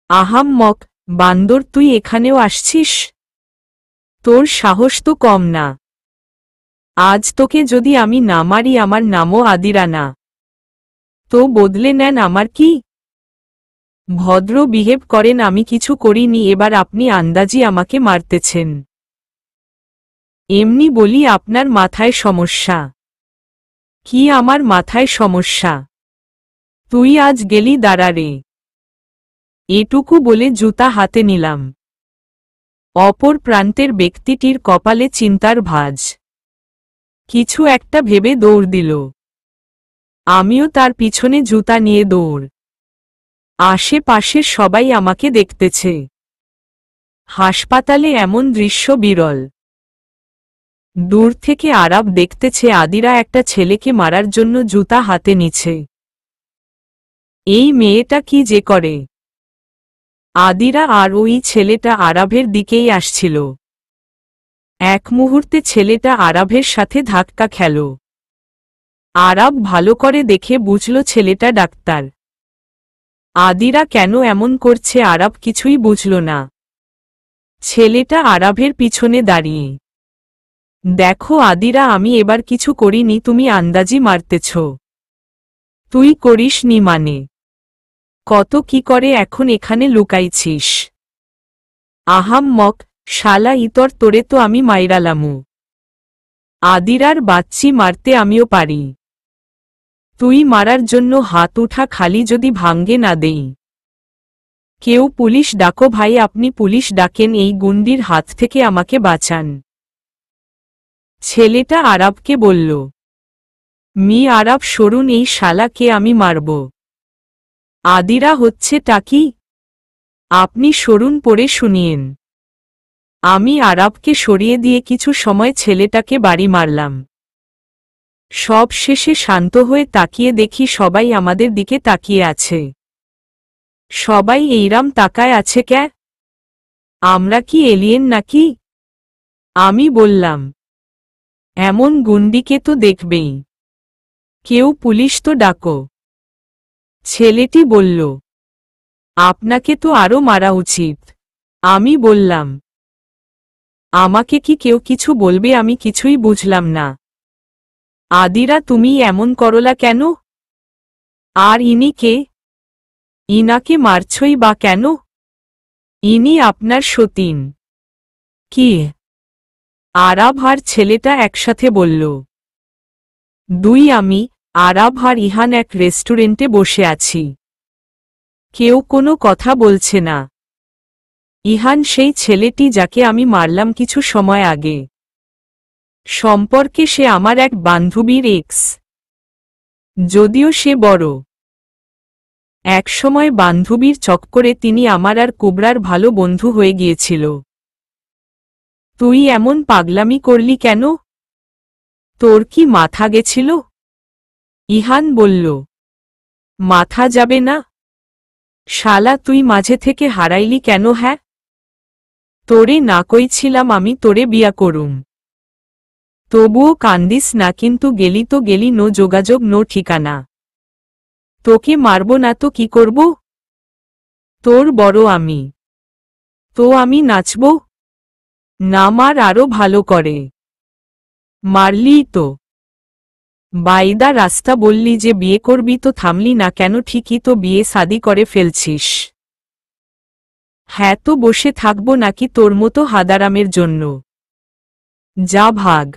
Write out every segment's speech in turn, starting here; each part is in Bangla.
আহাম্মক বান্দর, তুই এখানেও আসছিস? তোর সাহস তো কম না। আজ তোকে যদি আমি না মারি, আমার নামও আদিরা না, তো বদলে নেন আমার কি? ভদ্র বিহেভ করেন, আমি কিছু করিনি, এবার আপনি আন্দাজি আমাকে মারতেছেন। এমনি বলি আপনার মাথায় সমস্যা? কি আমার মাথায় সমস্যা? তুই আজ গেলি, দাঁড়া রে। এটুকু বলে জুতা হাতে নিলাম। অপর প্রান্তের ব্যক্তিটির কপালে চিন্তার ভাঁজ। কিছু একটা ভেবে দৌড় দিল। আমিও তার পিছনে জুতা নিয়ে দৌড়। আশেপাশের সবাই আমাকে দেখতেছে। হাসপাতালে এমন দৃশ্য বিরল। দূর থেকে আরাব দেখতেছে আদিরা একটা ছেলেকে মারার জন্য জুতা হাতে নিছে। এই মেয়েটা কি যে করে! আদিরা আর ওই ছেলেটা আরাবের দিকেই আসছিল। এক মুহূর্তে ছেলেটা আরাবের সাথে ধাক্কা খেল। আরাব ভালো করে দেখে বুঝল ছেলেটা ডাক্তার। আদিরা কেন এমন করছে আরাব কিছুই বুঝল না। ছেলেটা আরাবের পিছনে দাঁড়িয়ে, দেখো আদিরা, আমি এবার কিছু করিনি, তুমি আন্দাজি মারতেছ। তুই করিস নি মানে? কত কি করে এখন এখানে লুকাইছিস? আহাম্মক শালা ইতর, তোরে তো আমি মাইরালামু। আদিরার বাচ্চি মারতে আমিও পারি। তুই মারার জন্য হাত উঠা, খালি যদি ভাঙ্গে না দেই। কেউ পুলিশ ডাকো ভাই, আপনি পুলিশ ডাকেন, এই গুন্ডির হাত থেকে আমাকে বাঁচান। ছেলেটা আরাবকে বলল। মি আরাব সরুন, এই শালাকে আমি মারব। আদিরা হচ্ছে টাকি, আপনি সরুন, পড়ে শুনিয়েন। আমি আরাবকে সরিয়ে দিয়ে কিছু সময় ছেলেটাকে বাড়ি মারলাম। সব শেষে শান্ত হয়ে তাকিয়ে দেখি সবাই আমাদের দিকে তাকিয়ে আছে। সবাই এইরাম তাকায় আছে ক্যা? আমরা কি এলিয়েন নাকি? আমি বললাম, এমন গুন্ডিকে তো দেখবেই। কেউ পুলিশ তো ডাকো। ছেলেটি বলল, আপনাকে তো আরো মারা উচিত। আমি বললাম, আমাকে কি কেউ কিছু বলবে? আমি কিছুই বুঝলাম না। আদিরা, তুমি এমন করলা কেন? আর ইনি কে? ইনাকে মারছই বা কেন? ইনি আপনার সতীন। কি? আরাব আর ছেলেটা একসাথে বলল। আমি, আরাব আর ইহান এক রেস্টুরেন্টে বসে আছি। কেউ কোনো কথা বলছে না। ইহান সেই ছেলেটি যাকে আমি মারলাম কিছু সময় আগে। সম্পর্কে সে আমার এক বান্ধবীর এক্স, যদিও সে বড়। একসময় বান্ধবীর চক্করে তিনি আমার আর কুবরার ভালো বন্ধু হয়ে গিয়েছিল। তুই এমন পাগলামি করলি কেন? তোর কি মাথা গেছিল? ইহান বলল, মাথা যাবে না? শালা, তুই মাঝে থেকে হারাইলি কেন? হ্যাঁ, তোরে না কইছিলাম আমি তোরে বিয়া করুম। তবুও কান্দিস না, কিন্তু গেলি তো গেলি, নো যোগাযোগ, নো ঠিকানা। তোকে মারব না তো কি করব? তোর বড় আমি, তো আমি নাচব? না, মার আরো ভালো করে। মারলি তো। বাইদা রাস্তা বললি যে বিয়ে করবি, তো থামলি না কেন? ঠিকই তো বিয়ে শাদি করে ফেলছিস। হ্যাঁ, তো বসে থাকবো নাকি তোর মতো হাদারামের জন্য? যা ভাগ।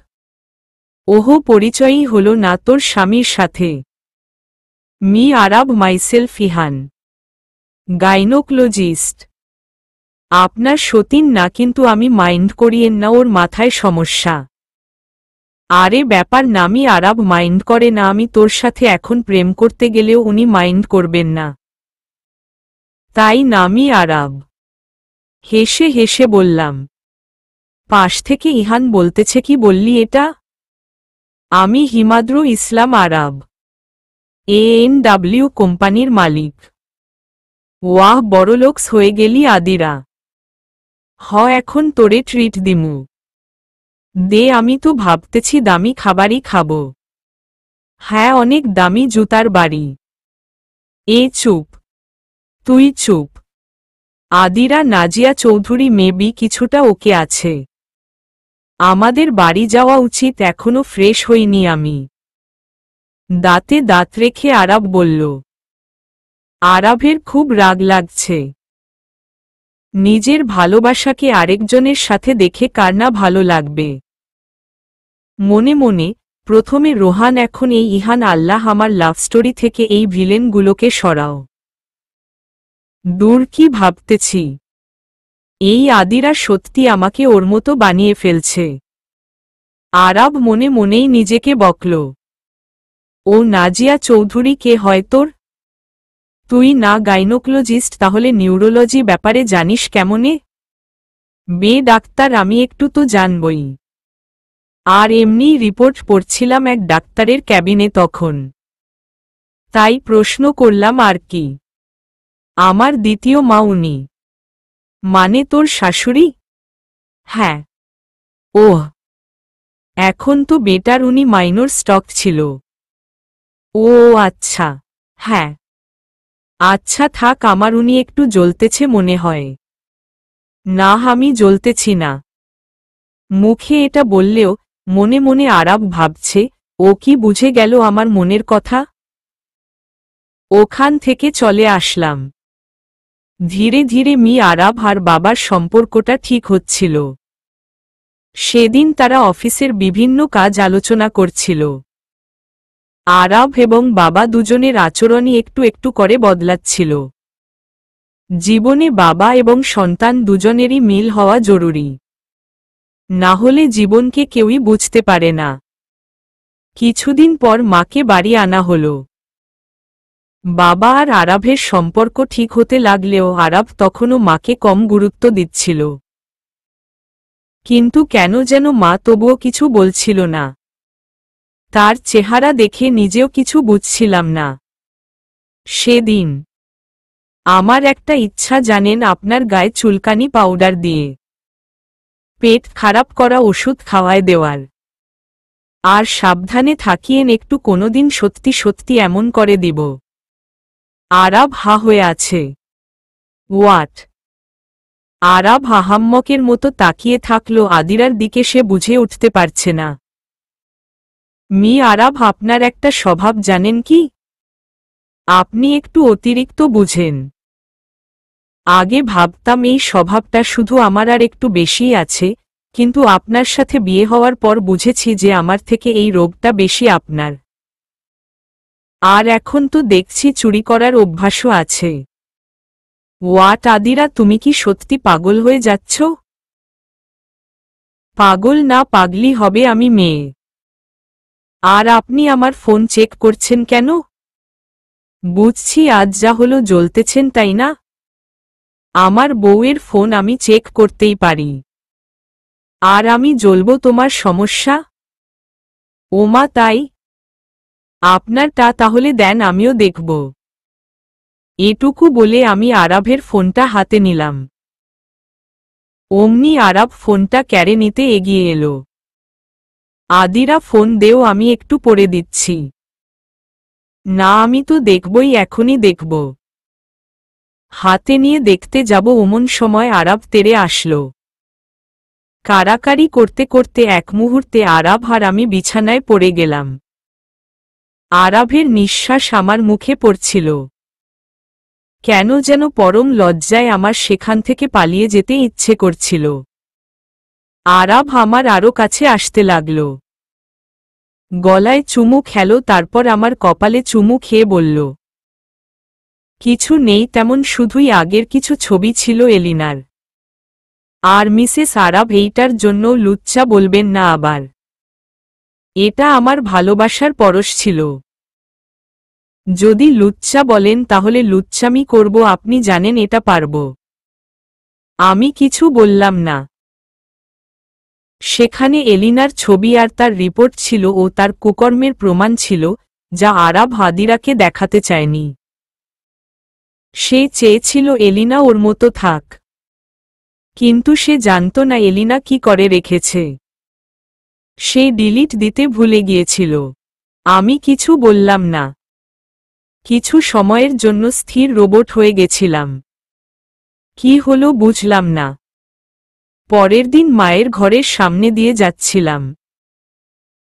ওহো, পরিচয়ই হলো না তোর স্বামীর সাথে। Me Aarav, myself Ihan, gynaecologist. আপনার সতীন না, কিন্তু আমি মাইন্ড করিয়েন না, ওর মাথায় সমস্যা। আরে ব্যাপার না, মি আরাব মাইন্ড করে না। আমি তোর সাথে এখন প্রেম করতে গেলেও উনি মাইন্ড করবেন না। তাই না মি আরাব? হেসে হেসে বললাম। পাশ থেকে ইহান বলতেছে, কি বললি এটা? আমি হিমাদ্রু ইসলাম আরাব, ANW কোম্পানির মালিক। ওয়াহ, বড়লোকস হয়ে গেলি আদিরা। এখন তোরে ট্রিট দিমু। দে, আমি তো ভাবতেছি দামি খাবারই খাবো। হ্যাঁ, অনেক দামি জুতার বাড়ি। চুপ, তুই চুপ। আদিরা নাজিয়া চৌধুরী মেবি কিছুটা ওকে আছে। আমাদের বাড়ি যাওয়া উচিত, এখনো ফ্রেশ হইনি আমি। দাঁতে দাঁত রেখে আরাব বলল। আরাবের খুব রাগ লাগছে। নিজের ভালোবাসাকে আরেকজনের সাথে দেখে কার না ভালো লাগবে। মনে মনে প্রথমে রোহান, এখন এই ইহান, আল্লাহ আমার লাভ স্টোরি থেকে এই ভিলেনগুলোকে সরাও। দূর, কি ভাবতেছি। এই আদিরা সত্যি আমাকে ওর মতো বানিয়ে ফেলছে। আরাব মনে মনেই নিজেকে বকল। ও নাজিয়া চৌধুরী কে হয় তোর? তুই না গাইনোকোলজিস্ট, তাহলে নিউরোলজি ব্যাপারে জানিস কেমনে? মেয়ে ডাক্তার, আমি একটু তো জানবই। আর এমনি রিপোর্ট পড়ছিলাম এক ডাক্তারের ক্যাবিনে তখন, তাই প্রশ্ন করলাম আর কি। আমার দ্বিতীয় মা উনি। মানে তোর শাশুড়ি? হ্যাঁ। ওহ, এখন তো বেটার, উনি মাইনর স্টক ছিল। ও আচ্ছা, হ্যাঁ। আচ্ছা থাক, আমার উনি একটু জ্বলতেছে মনে হয়। না, আমি জ্বলতেছি না। মুখে এটা বললেও মনে মনে আরাব ভাবছে, ও কি বুঝে গেল আমার মনের কথা। ওখান থেকে চলে আসলাম। ধীরে ধীরে আরাব আর বাবার সম্পর্কটা ঠিক হচ্ছিল। সেদিন তারা অফিসের বিভিন্ন কাজ আলোচনা করছিল। আরাব এবং বাবা দুজনের আচরণই একটু একটু করে বদলাচ্ছিল। জীবনে বাবা এবং সন্তান দুজনেরই মিল হওয়া জরুরি, না হলে জীবনকে কেউই বুঝতে পারে না। কিছুদিন পর মাকে বাড়ি আনা হলো। বাবা আর আরাবের সম্পর্ক ঠিক হতে লাগলেও আরাব তখনও মাকে কম গুরুত্ব দিচ্ছিল। কিন্তু কেন যেন মা তবুও কিছু বলছিল না। তার চেহারা দেখে নিজেও কিছু বুঝছিলাম না। সেদিন আমার একটা ইচ্ছা, জানেন, আপনার গায়ে চুলকানি পাউডার দিয়ে পেট খারাপ করা ওষুধ খাওয়ায় দেওয়ার। আর সাবধানে থাকিয়েন, একটু কোনোদিন সত্যি সত্যি এমন করে দিব। আরাব হা হয়ে আছে। হোয়াট? আরাব আহাম্মকের মতো তাকিয়ে থাকলো আদিরার দিকে, সে বুঝে উঠতে পারছে না। আরাব, আপনার একটা স্বভাব জানেন কি? আপনি একটু অতিরিক্ত বুঝেন। আগে ভাবতাম এই স্বভাবটা শুধু আমার, আর একটু বেশিই আছে, কিন্তু আপনার সাথে বিয়ে হওয়ার পর বুঝেছি যে আমার থেকে এই রোগটা বেশি আপনার। আর এখন তো দেখছি চুরি করার অভ্যাসও আছে। হোয়াট আদিরা, তুমি কি সত্যি পাগল হয়ে যাচ্ছ? পাগল না, পাগলি হবে আমি মেয়ে। আর আপনি আমার ফোন চেক করছেন কেন? বুঝছি আজ যা হলো জ্বলতেছেন, তাই না? আমার বউয়ের ফোন আমি চেক করতেই পারি। আর আমি জ্বলবো তোমার সমস্যা? ওমা, তাই? আপনারটা তাহলে দেন, আমিও দেখব। এটুকু বলে আমি আরাবের ফোনটা হাতে নিলাম। অমনি আরাব ফোনটা কেড়ে নিতে এগিয়ে এলো। আদিরা, ফোন দেও, আমি একটু পড়ে দিচ্ছি। না, আমি তো দেখবই, এখনই দেখব। হাতে নিয়ে দেখতে যাব ওমন সময় আরাব তেড়ে আসলো। কারাকারি করতে করতে এক মুহূর্তে আরাব আর আমি বিছানায় পড়ে গেলাম। আরাবের নিঃশ্বাস আমার মুখে পড়ছিল। কেন যেন পরম লজ্জায় আমার সেখান থেকে পালিয়ে যেতে ইচ্ছে করছিল। আরাব আমার আরও কাছে আসতে লাগল। গলায় চুমু খেলো, তারপর আমার কপালে চুমু খেয়ে বলল, কিছু নেই তেমন, শুধুই আগের কিছু ছবি ছিল এলিনার। আর মিসেস আরাব, এইটার জন্য লুচ্চা বলবেন না আবার। এটা আমার ভালোবাসার পরশ ছিল। যদি লুচ্চা বলেন তাহলে লুচ্চামি করব, আপনি জানেন এটা পারব। আমি কিছু বললাম না। সেখানে এলিনার ছবি আর তার রিপোর্ট ছিল, ও তার কুকর্মের প্রমাণ ছিল, যা আরাব আদিরাকে দেখাতে চায়নি। সে চেয়েছিল এলিনা ওর মতো থাক, কিন্তু সে জানত না এলিনা কি করে রেখেছে। সে ডিলিট দিতে ভুলে গিয়েছিল। আমি কিছু বললাম না। কিছু সময়ের জন্য স্থির রোবট হয়ে গেছিলাম। কি হলো বুঝলাম না। পরের দিন মায়ের ঘরের সামনে দিয়ে যাচ্ছিলাম।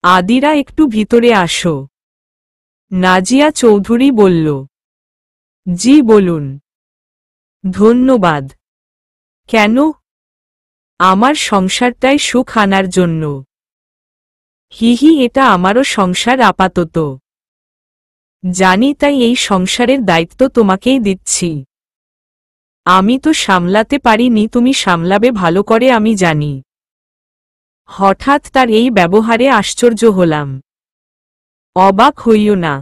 আদিরা, একটু ভিতরে আসো। নাজিয়া চৌধুরী বলল। জি বলুন। ধন্যবাদ। কেন? আমার সংসারটায় সুখ আনার জন্য। হিহি, এটা আমারও সংসার আপাতত। জানি, তাই এই সংসারের দায়িত্ব তোমাকেই দিচ্ছি। আমি তো সামলাতে পারিনি, তুমি সামলাবে ভালো করে আমি জানি। হঠাৎ তার এই ব্যবহারে আশ্চর্য হলাম। অবাক হইও না।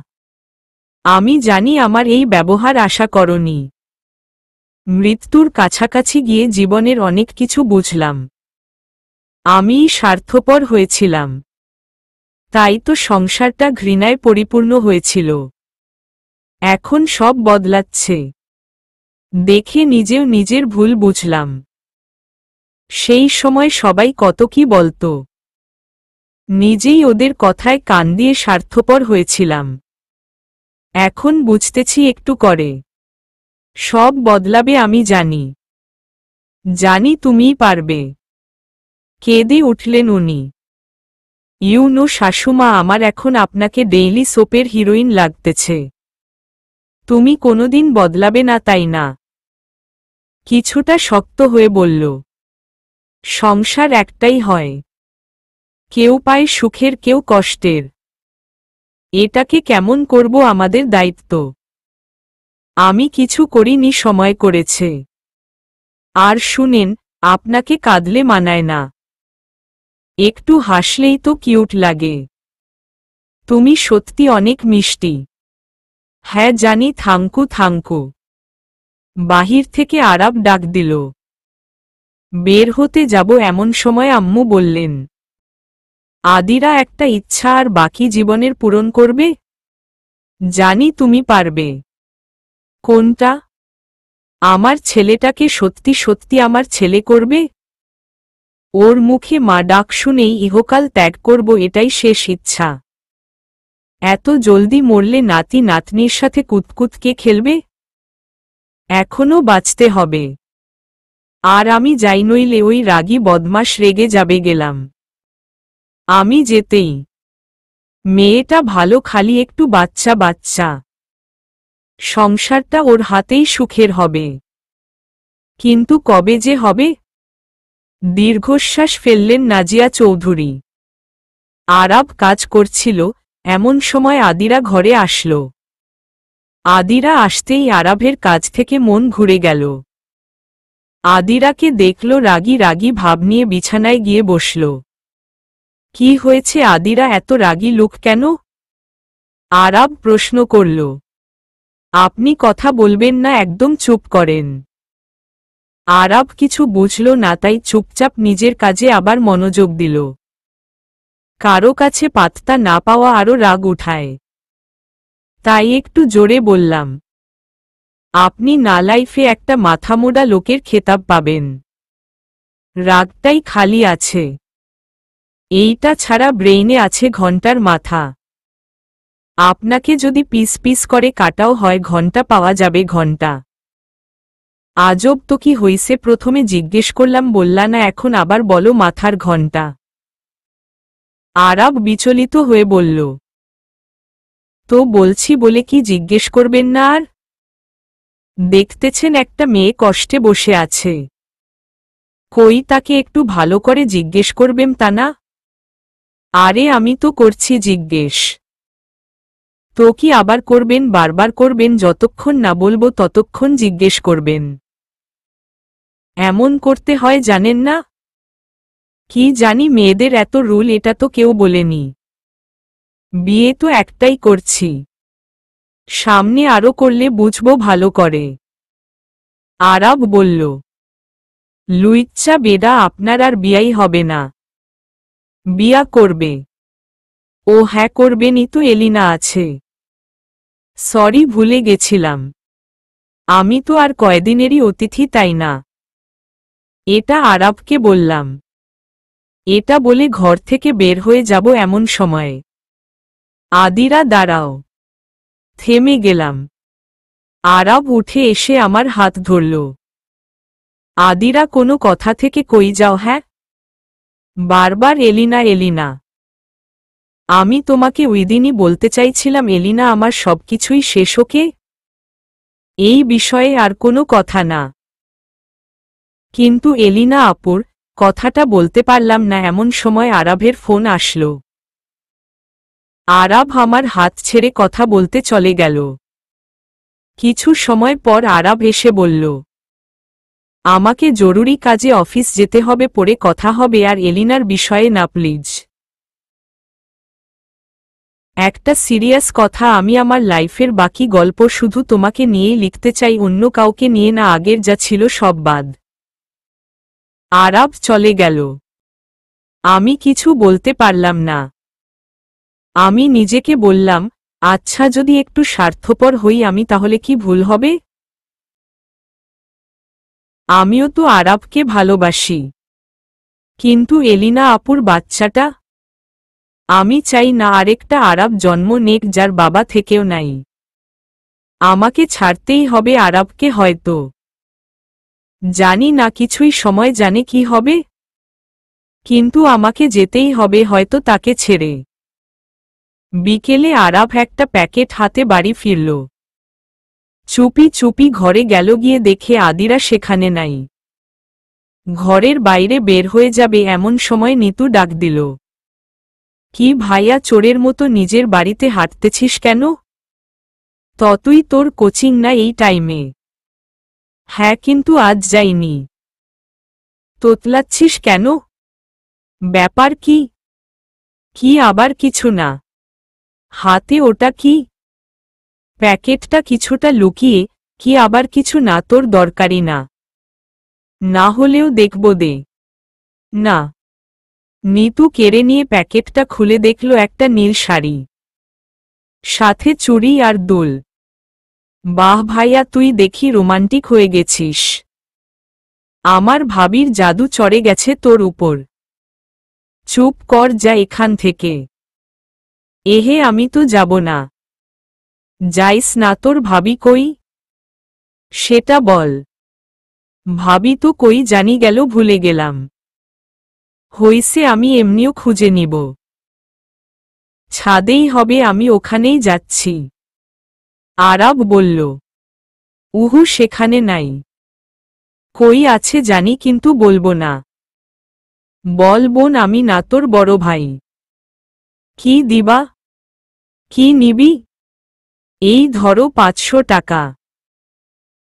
আমি জানি আমার এই ব্যবহার আশা করনি। মৃত্যুর কাছাকাছি গিয়ে জীবনের অনেক কিছু বুঝলাম। আমিই স্বার্থপর হয়েছিলাম। তাই তো সংসারটা ঘৃণায় পরিপূর্ণ হয়েছিল। এখন সব বদলাচ্ছে দেখে নিজেও নিজের ভুল বুঝলাম। সেই সময় সবাই কত কি বলতো। নিজেই ওদের কথায় কান দিয়ে স্বার্থপর হয়েছিলাম। এখন বুঝতেছি একটু করে সব বদলাবে, আমি জানি। জানি তুমিই পারবে। কেঁদে উঠলেন উনি। ইউনো শাশুমা, আমার এখন আপনাকে ডেইলি সোপের হিরোইন লাগতেছে। তুমি কোনোদিন বদলাবে না, তাই না? কিছুটা শক্ত হয়ে বলল। সংসার একটাই হয়, কেউ পায় সুখের, কেউ কষ্টের। এটাকে কেমন করব, আমাদের দায়িত্ব। আমি কিছু করিনি, সময় করেছে। আর শুনেন, আপনাকে কাঁদলে মানায় না। একটু হাসলেই তো কিউট লাগে। তুমি সত্যি অনেক মিষ্টি। হ্যাঁ জানি, থাঙ্কু থাঙ্কু। বাহির থেকে আরাব ডাক দিল। বের হতে যাব এমন সময় আম্মু বললেন, আদিরা একটা ইচ্ছা আর বাকি জীবনের পূরণ করবে। জানি তুমি পারবে। কোনটা? আমার ছেলেটাকে সত্যি সত্যি আমার ছেলে করবে। ওর মুখে মা ডাক শুনেই ইহকাল ত্যাগ করব, এটাই শেষ ইচ্ছা। এত জলদি মরলে নাতি নাতনির সাথে কুতকুত কে খেলবে? এখনো বাঁচতে হবে। আর আমি যাই, নইলে ওই রাগী বদমাশ রেগে যাবে। গেলাম আমি যেতেই। মেয়েটা ভালো, খালি একটু বাচ্চা বাচ্চা। সংসারটা ওর হাতেই সুখের হবে। কিন্তু কবে যে হবে? দীর্ঘশ্বাস ফেললেন নাজিয়া চৌধুরী। আরাব কাজ করছিল, এমন সময় আদিরা ঘরে আসল। আদিরা আসতেই আরাবের কাজ থেকে মন ঘুরে গেল। আদিরাকে দেখল, রাগী রাগী ভাব নিয়ে বিছানায় গিয়ে বসল। কি হয়েছে আদিরা, এত রাগী লুক কেন? আরাব প্রশ্ন করল। আপনি কথা বলবেন না, একদম চুপ করেন। আরাব কিছু বুঝল না, তাই চুপচাপ নিজের কাজে আবার মনোযোগ দিল। কারো কাছে পাত্তা না পাওয়া আরো রাগ উঠায়। তাই একটু জোরে বললাম, আপনি না লাইফে একটা মাথামোড়া লোকের খেতাব পাবেন। রাগটাই খালি আছে। এইটা ছাড়া ব্রেইনে আছে ঘন্টার মাথা। আপনাকে যদি পিস পিস করে কাটাও হয়, ঘন্টা পাওয়া যাবে, ঘন্টা। আজব তো, কি হইছে? প্রথমে জিজ্ঞেস করলাম, বললা না, এখন আবার বলো মাথার ঘন্টা। আরাব বিচলিত হয়ে বলল, তো বলছি বলে কি জিজ্ঞেস করবেন না? আর দেখতেছেন একটা মেয়ে কষ্টে বসে আছে, কই তাকে একটু ভালো করে জিজ্ঞেস করবেন, তা না? আরে আমি তো করছি জিজ্ঞেস। তো কি আবার করবেন? বারবার করবেন, যতক্ষণ না বলবো ততক্ষণ জিজ্ঞেস করবেন। এমন করতে হয় জানেন না? কি জানি, মেয়েদের এত রুল, এটা তো কেউ বলেনি। বিয়ে তো একটাই করছি, সামনে আরো করলে বুঝবো ভালো করে। আরাব বলল, লুইচ্চা বেডা, আপনার আর বিয়াই হবে না। বিয়া করবে? ও হ্যাঁ করবেনই তো, এলিনা আছে। সরি, ভুলে গেছিলাম। আমি তো আর কয়দিনেরই অতিথি, তাই না? এটা আরাবকে বললাম। এটা বলে ঘর থেকে বের হয়ে যাব এমন সময়ে আদিরা, দাঁড়াও। থেমে গেলাম। আরাব উঠে এসে আমার হাত ধরল। আদিরা কোনো কথা থেকে কই যাও হ্যাঁ? বারবার এলিনা এলিনা। আমি তোমাকে ওইদিনই বলতে চাইছিলাম এলিনা আমার সবকিছুই শেষ ওকে। এই বিষয়ে আর কোনো কথা না। কিন্তু এলিনা আপুর কথাটা বলতে পারলাম না এমন সময় আরাভের ফোন আসলো। আরাভ আমার হাত ছেড়ে কথা বলতে চলে গেল। কিছু সময় পর আরাভ এসে বলল, আমাকে জরুরি কাজে অফিস যেতে হবে, পরে কথা হবে, আর এলিনার বিষয়ে না প্লিজ। একটা সিরিয়াস কথা, আমি আমার লাইফের বাকি গল্প শুধু তোমাকে নিয়েই লিখতে চাই, অন্য কাউকে নিয়ে না, আগের যা ছিল সব বাদ। আরাভ চলে গেল। আমি কিছু বলতে পারলাম না। আমি নিজেকে বললাম, আচ্ছা যদি একটু স্বার্থপর হই আমি তাহলে কি ভুল হবে? আমিও তো আরাভকে ভালোবাসি। কিন্তু এলিনা আপুর বাচ্চাটা, আমি চাই না আরেকটা আরাভ জন্ম নেক যার বাবা থেকেও নাই। আমাকে ছাড়তেই হবে আরাভকে, হয়তো জানি না কিছুই সময় জানে কি হবে, কিন্তু আমাকে যেতেই হবে হয়তো তাকে ছেড়ে। বিকেলে আরাভ একটা প্যাকেট হাতে বাড়ি ফিরল। চুপি চুপি ঘরে গেল, গিয়ে দেখে আদিরা সেখানে নাই। ঘরের বাইরে বের হয়ে যাবে এমন সময় নিতু ডাক দিল, কি ভাইয়া চোরের মতো নিজের বাড়িতে হাঁটতেছিস কেন? তুই তোর কোচিং না এই টাইমে? হ্যাঁ কিন্তু আজ যাইনি। তোতলাচ্ছিস কেন? ব্যাপার কি? কি আবার কিছু না। হাতে ওটা কি? প্যাকেটটা কিছুটা লুকিয়ে, কি আবার কিছু না, তোর দরকারি না। না হলেও দেখব দে। না। নিতু কেড়ে নিয়ে প্যাকেটটা খুলে দেখল একটা নীল শাড়ি, সাথে চুড়ি আর দুল। বাহ ভাইয়া, তুই দেখি রোমান্টিক হয়ে গেছিস। আমার ভাবির জাদু চড়ে গেছে তোর উপর। চুপ কর, যা এখান থেকে। এহে আমি তো যাব না। যাইস না, তোর ভাবি কই? সেটা বল। ভাবি তো কই জানি গেল, ভুলে গেলাম। হইছে, আমি এমনিও খুঁজে নিব। ছাদেই হবে, আমি ওখানেই যাচ্ছি। আরাব বলল, উহু সেখানে নাই। কই আছে জানি কিন্তু বলবো না। বল বোন, আমি না তোর বড় ভাই। কি দিবা? কি নিবি? এই ধরো 500 টাকা।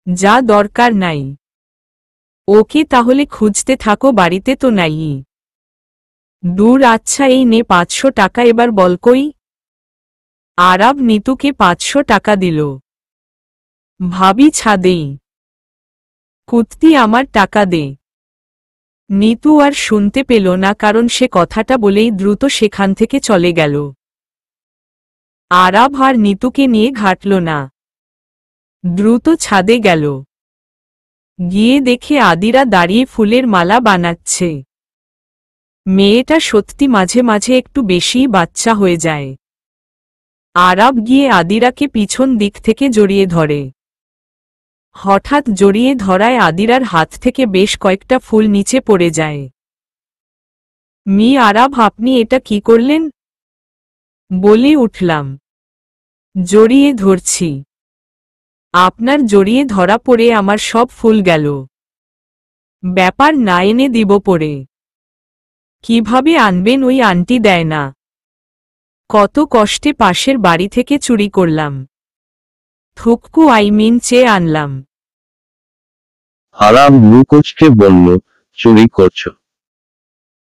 যা দরকার নাই। ওকে তাহলে খুঁজতে থাকো, বাড়িতে তো নাই। দূর, আচ্ছা এই নে 500 টাকা, এবার বল কই? আরাব নিতুকে 500 টাকা দিল। ভাবি ছাদেই। কুত্তি আমার টাকা দে। নিতু আর শুনতে পেল না, কারণ সে কথাটা বলেই দ্রুত সেখান থেকে চলে গেল। আরাব আর নিতুকে নিয়ে ঘাটল না, দ্রুত ছাদে গেল। গিয়ে দেখে আদিরা দাঁড়িয়ে ফুলের মালা বানাচ্ছে। মেয়েটা সত্যি মাঝে মাঝে একটু বেশিই বাচ্চা হয়ে যায়। আরাব গিয়ে আদিরাকে পিছন দিক থেকে জড়িয়ে ধরে। হঠাৎ জড়িয়ে ধরায় আদিরার হাত থেকে বেশ কয়েকটা ফুল নিচে পড়ে যায়। মি আরাব, আপনি এটা কি করলেন? বলে উঠলাম। জড়িয়ে ধরছি। আপনার জড়িয়ে ধরা পড়ে আমার সব ফুল গেল। ব্যাপার না, এনে দিব পরে। কিভাবে আনবেন? ওই আন্টি দেয় না। কত কষ্টে পাশের বাড়ি থেকে চুরি করলাম। থুককু চেয়ে আনলাম। আরাম লুকোচকে বলল, চুরি করছো?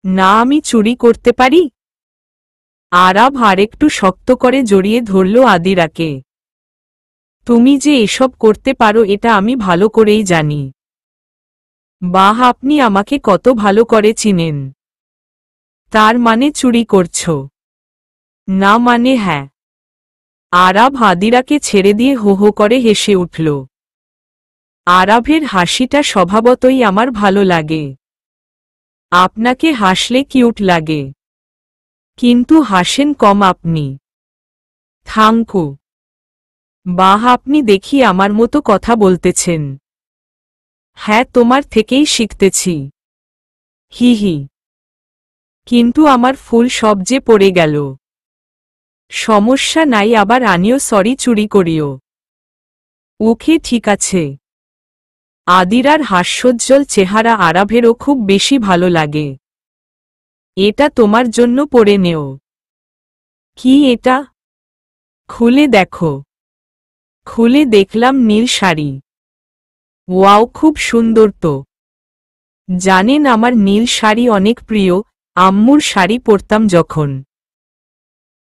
না, আমি চুরি করতে পারি? আরাব আরেকটু শক্ত করে জড়িয়ে ধরল আদিরাকে। তুমি যে এসব করতে পারো এটা আমি ভালো করেই জানি। বাহ, আপনি আমাকে কত ভালো করে চিনেন। তার মানে চুরি করছো? না মানে হ্যাঁ। আরাব আদিরাকে ছেড়ে দিয়ে হো হো করে হেসে উঠল। আরাভের হাসিটা স্বভাবতই আমার ভালো লাগে। আপনাকে হাসলে কিউট লাগে, কিন্তু হাসেন কম আপনি। থাঙ্কু। বাহ, আপনি দেখি আমার মতো কথা বলতেছেন। হ্যাঁ, তোমার থেকেই শিখতেছি। হি হি। কিন্তু আমার ফুল সব যে পড়ে গেল। সমস্যা নাই, আবার আনিও, সরি, চুরি করিও। ওকে, ঠিক আছে। আদিরার হাস্যোজ্জ্বল চেহারা আরাভেরও খুব বেশি ভালো লাগে। এটা তোমার জন্য পরে নেও। কি এটা? খুলে দেখো। খুলে দেখলাম নীল শাড়ি। ওয়াও, খুব সুন্দর তো। জানেন, আমার নীল শাড়ি অনেক প্রিয়। আম্মুর শাড়ি পরতাম যখন,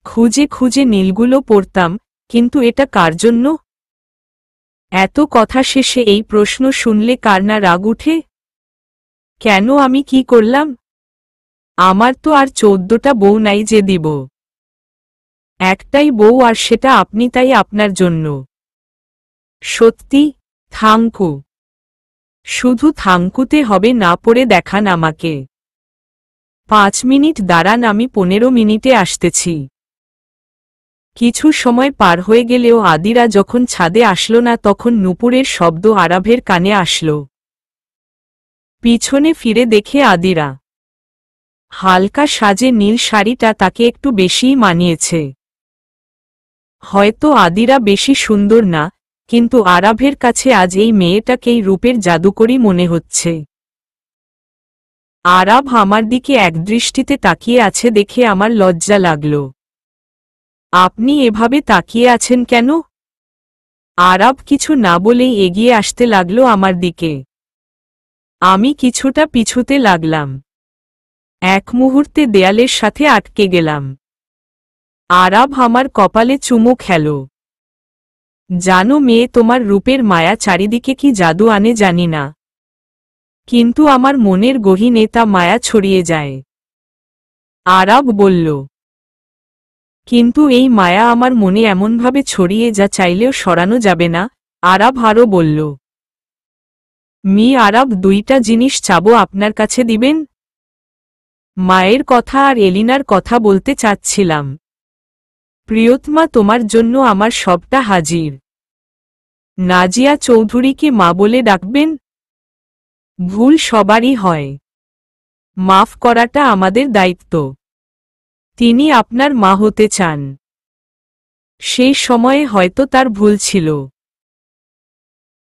খুঁজে খুঁজে নীলগুলো পরতাম। কিন্তু এটা কার জন্য? এত কথা শেষে এই প্রশ্ন শুনলে কার না রাগ উঠে? কেন, আমি কি করলাম? আমার তো আর 14টা বউ নাই যে দিব। একটাই বউ, আর সেটা আপনি, তাই আপনার জন্য। সত্যি? থাঙ্কু। শুধু থাঙ্কুতে হবে না, পরে দেখান আমাকে। 5 মিনিট দাঁড়ান, আমি 15 মিনিটে আসতেছি। কিছু সময় পার হয়ে গেলেও আদিরা যখন ছাদে আসলো না, তখন নূপুরের শব্দ আরাভের কানে আসলো। পিছনে ফিরে দেখে আদিরা। হালকা সাজে নীল শাড়িটা তাকে একটু বেশিই মানিয়েছে। হয়তো আদিরা বেশি সুন্দর না, কিন্তু আরাভের কাছে আজ এই মেয়েটাকেই রূপের জাদুকরী মনে হচ্ছে। আরাভ আমার দিকে একদৃষ্টিতে তাকিয়ে আছে দেখে আমার লজ্জা লাগল। আপনি এভাবে তাকিয়ে আছেন কেন? আরাভ কিছু না বলেই এগিয়ে আসতে লাগলো আমার দিকে। আমি কিছুটা পিছুতে লাগলাম। এক মুহূর্তে দেয়ালের সাথে আটকে গেলাম। আরাভ আমার কপালে চুমু খেলো। জানো মেয়ে, তোমার রূপের মায়া চারিদিকে কি জাদু আনে জানি না, কিন্তু আমার মনের গহীনে তা মায়া ছড়িয়ে যায়। আরাভ বলল। কিন্তু এই মায়া আমার মনে এমনভাবে ছড়িয়ে যা চাইলেও সরানো যাবে না। আরাভ আরও বলল। আরাভ, 2টা জিনিস চাবো, আপনার কাছে দিবেন? মায়ের কথা আর এলিনার কথা বলতে চাচ্ছিলাম। প্রিয়তমা, তোমার জন্য আমার সবটা হাজির। নাজিয়া চৌধুরীকে মা বলে ডাকবেন। ভুল সবারই হয়, মাফ করাটা আমাদের দায়িত্ব। তিনি আপনার মা হতে চান। সেই সময়ে হয়তো তার ভুল ছিল।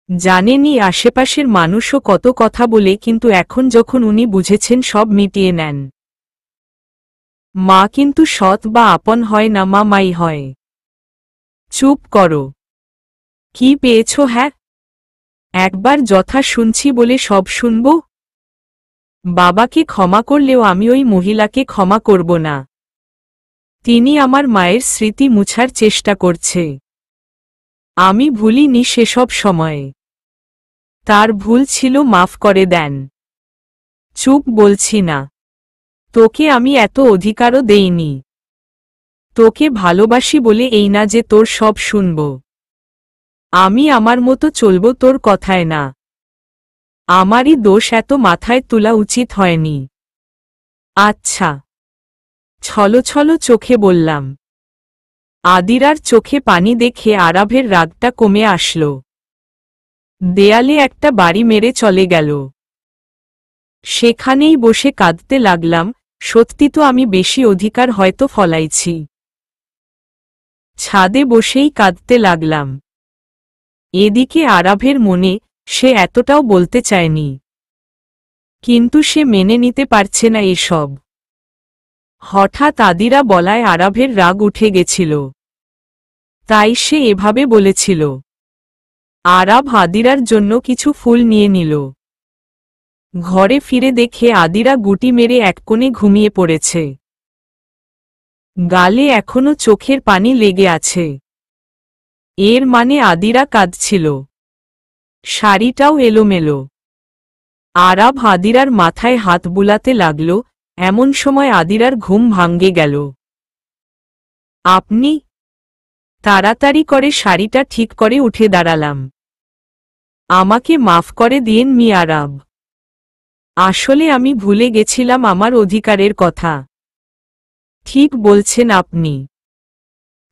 জানেনই আশেপাশের মানুষও কত কথা বলে, কিন্তু এখন যখন উনি বুঝেছেন, সব মিটিয়ে নেন। মা কিন্তু সৎ বা আপন হয় না, মা মাই হয়। চুপ করো। কি পেয়েছ? হ্যাঁ, একবার যথা শুনছি বলে সব শুনব? বাবাকে ক্ষমা করলেও আমি ওই মহিলাকে ক্ষমা করব না। তিনি আমার মায়ের স্মৃতি মুছার চেষ্টা করছে। আমি ভুলিনি সেসব সময়ে। তার ভুল ছিল, মাফ করে দেন। চুপ বলছি না। তোকে আমি এত অধিকারও দেইনি। তোকে ভালোবাসি বলে এই না যে তোর সব শুনব। আমি আমার মতো চলব, তোর কথায় না। আমারই দোষ, এত মাথায় তোলা উচিত হয়নি। আচ্ছা। ছলছল চোখে বললাম। আদিরার চোখে পানি দেখে আরাভের রাগটা কমে আসল। দেয়ালে একটা বাড়ি মেরে চলে গেল। সেখানেই বসে কাঁদতে লাগলাম। সত্যি তো আমি বেশি অধিকার হয়তো ফলাইছি। ছাদে বসেই কাঁদতে লাগলাম। এদিকে আরাভের মনে, সে এতটাও বলতে চায়নি, কিন্তু সে মেনে নিতে পারছে না এসব। হঠাৎ আদিরা বলায় আরাভের রাগ উঠে গেছিল। তাই সে এভাবে বলেছিল। আরাভ আদিরার জন্য কিছু ফুল নিয়ে নিল। ঘরে ফিরে দেখে আদিরা গুটি মেরে এক কোণে ঘুমিয়ে পড়েছে। গালে এখনো চোখের পানি লেগে আছে। এর মানে আদিরা কাঁদছিল। শাড়িটাও এলোমেলো। আরাভ আদিরার মাথায় হাত বুলাতে লাগল। এমন সময় আদিরার ঘুম ভাঙ্গে গেল। আপনি? তাড়াতাড়ি করে শাড়িটা ঠিক করে উঠে দাঁড়ালাম। আমাকে মাফ করে দিয়েন আরাভ। আসলে আমি ভুলে গেছিলাম আমার অধিকারের কথা। ঠিক বলছেন আপনি।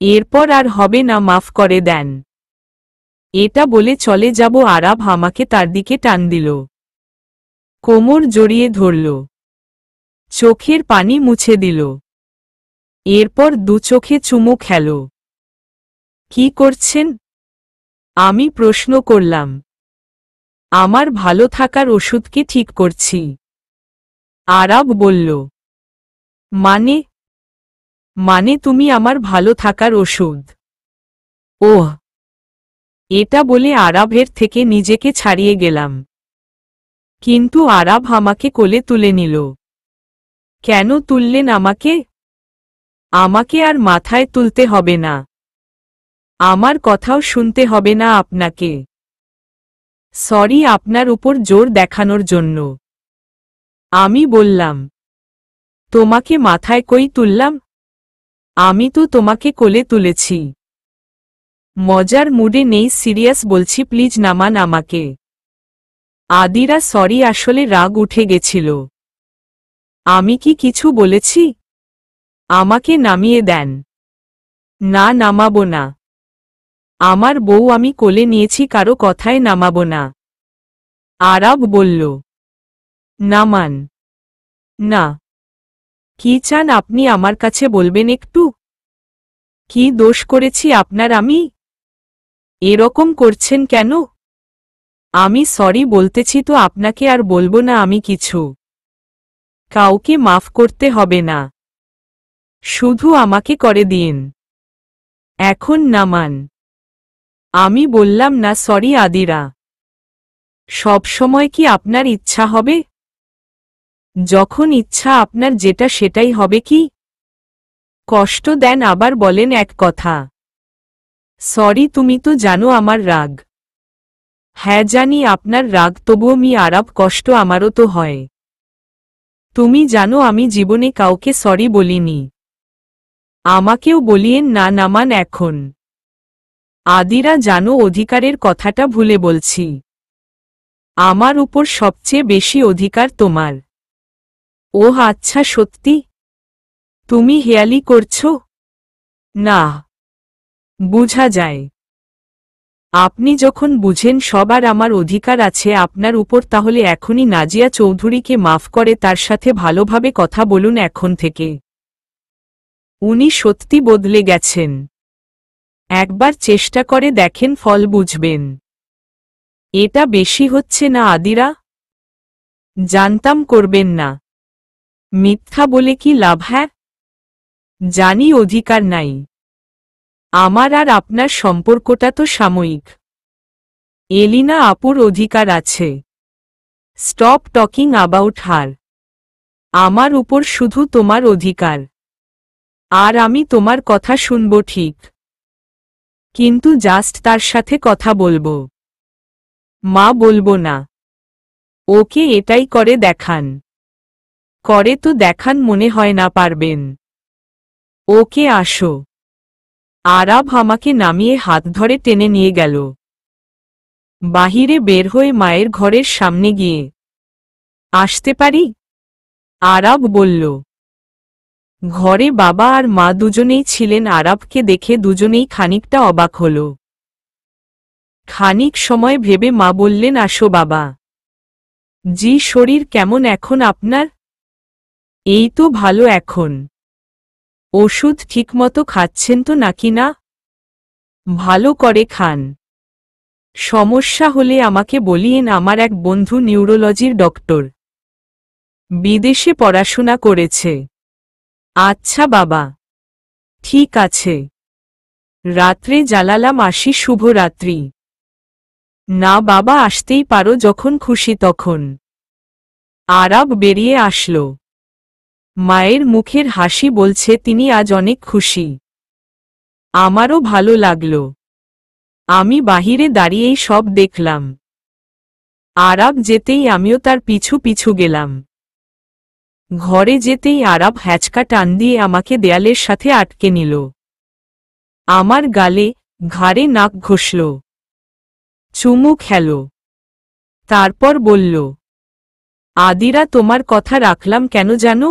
এরপর আর হবে না, মাফ করে দেন। এটা বলে চলে যাব আরাব আমাকে তার দিকে টান দিল। কোমর জড়িয়ে ধরল, চোখের পানি মুছে দিল, এরপর দু চোখে চুমু খেল। কি করছেন? আমি প্রশ্ন করলাম। আমার ভালো থাকার ওষুধকে ঠিক করছি। আরাব বলল, মানে? মানে তুমি আমার ভালো থাকার ওষুধ? ওহ! এটা বলে আরাবের থেকে নিজেকে ছাড়িয়ে গেলাম। কিন্তু আরাব আমাকে কোলে তুলে নিল। কেন তুললেন আমাকে? আমাকে আর মাথায় তুলতে হবে না। আমার কথাও শুনতে হবে না আপনাকে। সরি আপনার উপর জোর দেখানোর জন্য। আমি বললাম, তোমাকে মাথায় কই তুললাম? আমি তো তোমাকে কোলে তুলেছি। মজার মুডে নেই, সিরিয়াস বলছি, প্লিজ নামান আমাকে। আদিরা সরি, আসলে রাগ উঠে গেছিল। আমি কি কিছু বলেছি? আমাকে নামিয়ে দেন। না, নামাবো না। আমার বউ, আমি কোলে নিয়েছি, কারো কথায় নামাবো না। আরাব বলল, নামান। না। কি চান আপনি আমার কাছে বলবেন একটু? কি দোষ করেছি আপনার আমি? এরকম করছেন কেন? আমি সরি বলতেছি তো আপনাকে, আর বলবো না আমি কিছু। কাউকে মাফ করতে হবে না, শুধু আমাকে করে দিন। এখন নামান। আমি বললাম, না সরি আদিরা। সব সময় কি আপনার ইচ্ছা হবে? যখন ইচ্ছা আপনার যেটা সেটাই হবে কি? কষ্ট দেন আবার বলেন এক কথা। সরি, তুমি তো জানো আমার রাগ। হ্যাঁ জানি আপনার রাগ, তবুও আরাব কষ্ট আমারও তো হয়। তুমি জানো আমি জীবনে কাউকে সরি বলিনি। আমাকেও বলিয়েন না, নামান এখন। আদিরা জানো অধিকারের কথাটা ভুলে বলছি। আমার উপর সবচেয়ে বেশি অধিকার তোমার। ওহ আচ্ছা, সত্যি? তুমি হেয়ালি করছো? না, বুঝা যায়। আপনি যখন বুঝেন সবার আমার অধিকার আছে আপনার উপর, তাহলে এখনই নাজিয়া চৌধুরীকে মাফ করে তার সাথে ভালোভাবে কথা বলুন এখন থেকে। উনি সত্যি বদলে গেছেন। একবার চেষ্টা করে দেখেন, ফল বুঝবেন। এটা বেশি হচ্ছে না আদিরা? জানতাম করবেন না। মিথ্যা বলে কি লাভ? হ্যাঁ জানি অধিকার নাই। আমার আর আপনার সম্পর্কটা তো সাময়িক। এলিনা আপুর অধিকার আছে। Stop talking about her. আমার উপর শুধু তোমার অধিকার। আর আমি তোমার কথা শুনব ঠিক, কিন্তু জাস্ট তার সাথে কথা বলবো। মা বলবো না। ওকে এটাই করে দেখান। করে তো দেখান, মনে হয় না পারবেন। ওকে আসো। আরাব আমাকে নামিয়ে হাত ধরে টেনে নিয়ে গেল। বাহিরে বের হয়ে মায়ের ঘরের সামনে গিয়ে, আসতে পারি? আরাব বলল। ঘরে বাবা আর মা দুজনেই ছিলেন। আরাবকে দেখে দুজনেই খানিকটা অবাক হল। খানিক সময় ভেবে মা বললেন, আসো বাবা। জি, শরীর কেমন এখন আপনার? এই তো ভালো এখন। ওষুধ ঠিকমতো খাচ্ছেন তো নাকি না? ভালো করে খান। সমস্যা হলে আমাকে বলিয়েন, আমার এক বন্ধু নিউরোলজির ডক্টর, বিদেশে পড়াশোনা করেছে। আচ্ছা বাবা, ঠিক আছে। রাত্রে জানালাম, আসি, শুভরাত্রি। না বাবা, আসতেই পারো, যখন খুশি তখন। আরাব বেরিয়ে আসল। মায়ের মুখের হাসি বলছে তিনি আজ অনেক খুশি। আমারও ভালো লাগল। আমি বাহিরে দাঁড়িয়েই সব দেখলাম। আরাব যেতেই আমিও তার পিছু পিছু গেলাম। ঘরে যেতেই আরাব হ্যাচকা টান দিয়ে আমাকে দেয়ালের সাথে আটকে নিল। আমার গালে, ঘাড়ে নাক ঘষল, চুমু খেল। তারপর বলল, আদিরা, তোমার কথা রাখলাম কেন জানো?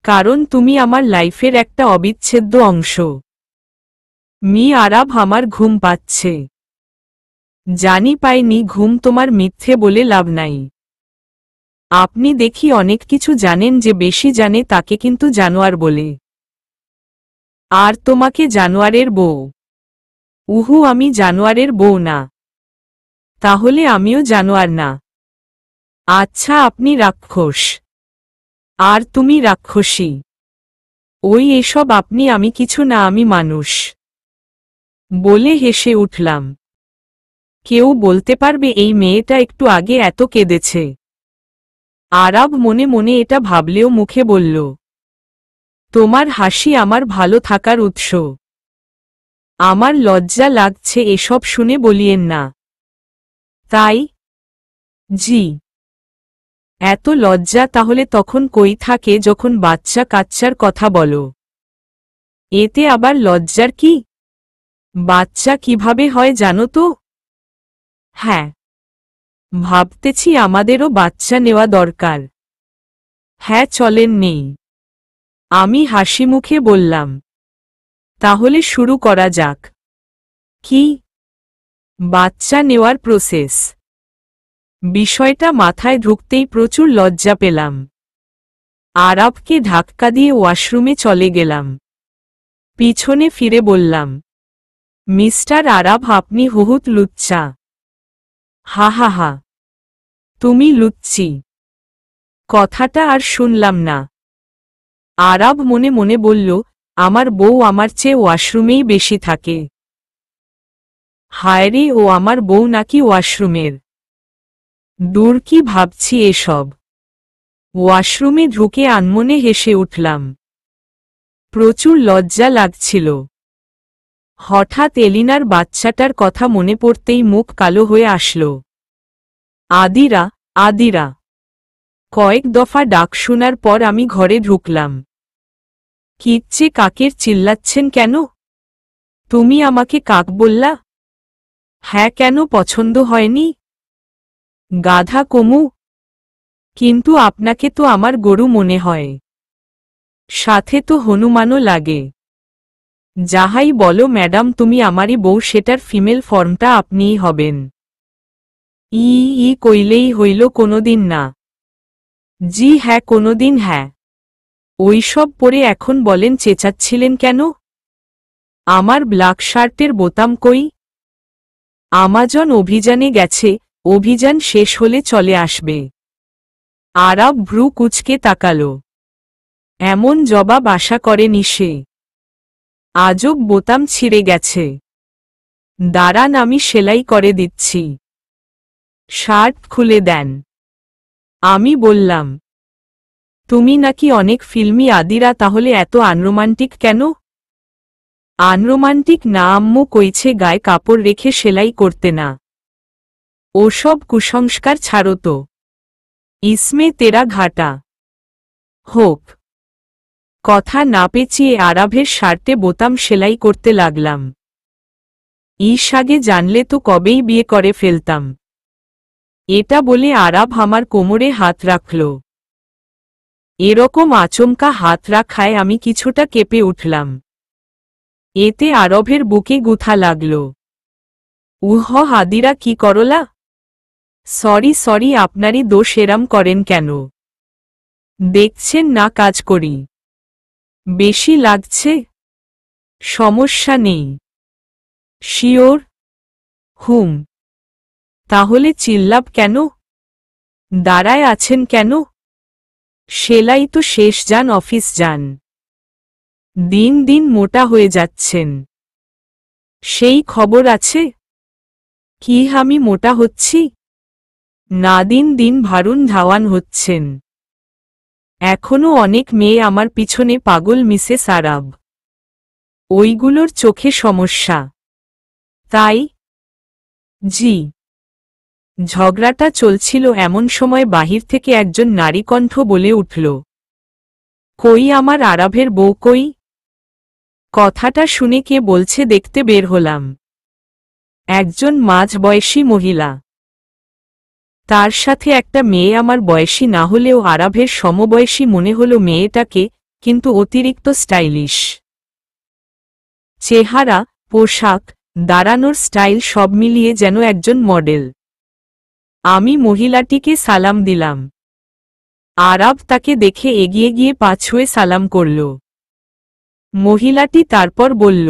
কারণ তুমি আমার লাইফের একটা অবিচ্ছেদ্য অংশ। আরাব, আমার ঘুম পাচ্ছে। জানি পাইনি ঘুম, তোমার মিথ্যে বলে লাভ নাই। আপনি দেখি অনেক কিছু জানেন, যে বেশি জানে তাকে কিন্তু জানোয়ার বলে। আর তোমাকে জানোয়ারের বউ? উহু, আমি জানোয়ারের বউ না। তাহলে আমিও জানোয়ার না। আচ্ছা, আপনি রাক্ষস। আর তুমি রাক্ষসী। ওই এসব আপনি, আমি কিছু না, আমি মানুষ বলে হেসে উঠলাম। কেউ বলতে পারবে এই মেয়েটা একটু আগে এত কেঁদেছে? আরাব মনে মনে এটা ভাবলেও মুখে বলল, তোমার হাসি আমার ভালো থাকার উৎস। আমার লজ্জা লাগছে এসব শুনে, বলিয়েন না। তাই? জি। এত লজ্জা তাহলে তখন কই থাকে যখন বাচ্চা কাচ্চার কথা বলো? এতে আবার লজ্জার কি? বাচ্চা কিভাবে হয় জানো তো? হ্যাঁ, ভাবতেছি আমাদেরও বাচ্চা নেওয়া দরকার। হ্যাঁ, চলেন নেই। আমি হাসি মুখে বললাম, তাহলে শুরু করা যাক। কি? বাচ্চা নেওয়ার প্রসেস? বিষয়টা মাথায় ঢুকতেই প্রচুর লজ্জা পেলাম। আরাবকে ধাক্কা দিয়ে ওয়াশরুমে চলে গেলাম। পিছনে ফিরে বললাম, মিস্টার আরাব, আপনি বহুত লুচ্চা। হা হা হা। তুমি লুচ্চি? কথাটা আর শুনলাম না। আরাব মনে মনে বলল, আমার বউ আমার চেয়ে ওয়াশরুমেই বেশি থাকে। হায়রে, ও আমার বউ নাকি ওয়াশরুমের? দূর, কি ভাবছি এসব। ওয়াশরুমে ঢুকে আনমনে হেসে উঠলাম। প্রচুর লজ্জা লাগছিল। হঠাৎ এলিনার বাচ্চাটার কথা মনে পড়তেই মুখ কালো হয়ে আসলো। আদিরা, আদিরা। কয়েক দফা ডাক শোনার পর আমি ঘরে ঢুকলাম। কিচ্ছে, কাকের চিল্লাচ্ছেন কেন? তুমি আমাকে কাক বললা? হ্যাঁ, কেন, পছন্দ হয়নি? গাধা কমু। কিন্তু আপনাকে তো আমার গরু মনে হয়। সাথে তো হনুমানও লাগে। যাহাই বলো ম্যাডাম, তুমি আমারই বউ, সেটার ফিমেল ফর্মটা আপনিই হবেন। ই ই কইলেই হইল, কোনোদিন না? জি হ্যাঁ, কোনোদিন হ্যাঁ। ওইসব পরে এখন বলেন চেঁচাচ্ছিলেন কেন? আমার ব্ল্যাক শার্টের বোতাম কই? আমাজন অভিযানে গেছে, অভিযান শেষ হলে চলে আসবে। আরাব ভ্রু কুঁচকে তাকালো। এমন জবাব আশা করেনি সে। আজব, বোতাম ছিঁড়ে গেছে। দাঁড়ান, আমি সেলাই করে দিচ্ছি। শার্ট খুলে দেন। আমি বললাম, তুমি নাকি অনেক ফিল্মি আদিরা, তাহলে এত আনরোমান্টিক কেন? আনরোমান্টিক না আম্মু কইছে গায়ে কাপড় রেখে সেলাই করতে না। ওসব কুসংস্কার ছাড়ো তো। ইসমে তেরা ঘাটা। হোক। কথা না পেঁচিয়ে আরাভের শার্টে বোতাম সেলাই করতে লাগলাম। আগে জানলে তো কবেই বিয়ে করে ফেলতাম। এটা বলে আরাভ আমার কোমরে হাত রাখল। এরকম আচমকা হাত রাখায় আমি কিছুটা কেঁপে উঠলাম। এতে আরবের বুকে গুথা লাগল। উহ, আদিরা, কি করলা? সরি সরি, আপনারই দোষ, এরাম করেন কেন? দেখছেন না কাজ করি। বেশি লাগছে? সমস্যা নেই। শিওর? হুম। তাহলে চিল্লাব কেন? দাঁড়ায় আছেন কেন? সেলাই তো শেষ, যান অফিস যান। দিন দিন মোটা হয়ে যাচ্ছেন। সেই খবর আছে? কি আমি মোটা হচ্ছি? না, দিন দিন ভারুন ধাওয়ান হচ্ছেন। এখনো অনেক মেয়ে আমার পিছনে পাগল, মিসেস আরাব। ওইগুলোর চোখে সমস্যা। তাই? জি। ঝগড়াটা চলছিল এমন সময় বাহির থেকে একজন নারী কণ্ঠ বলে উঠল, কই আমার আরাভের বউ কই? কথাটা শুনে কে বলছে দেখতে বের হলাম। একজন মাঝবয়সী মহিলা। তার সাথে একটা মেয়ে, আমার বয়সী না হলেও আরাভের সমবয়সী মনে হলো মেয়েটাকে, কিন্তু অতিরিক্ত স্টাইলিশ। চেহারা, পোশাক, দাঁড়ানোর স্টাইল সব মিলিয়ে যেন একজন মডেল। আমি মহিলাটিকে সালাম দিলাম। আরাব তাকে দেখে এগিয়ে গিয়ে পা ছুঁয়ে সালাম করল। মহিলাটি তারপর বলল,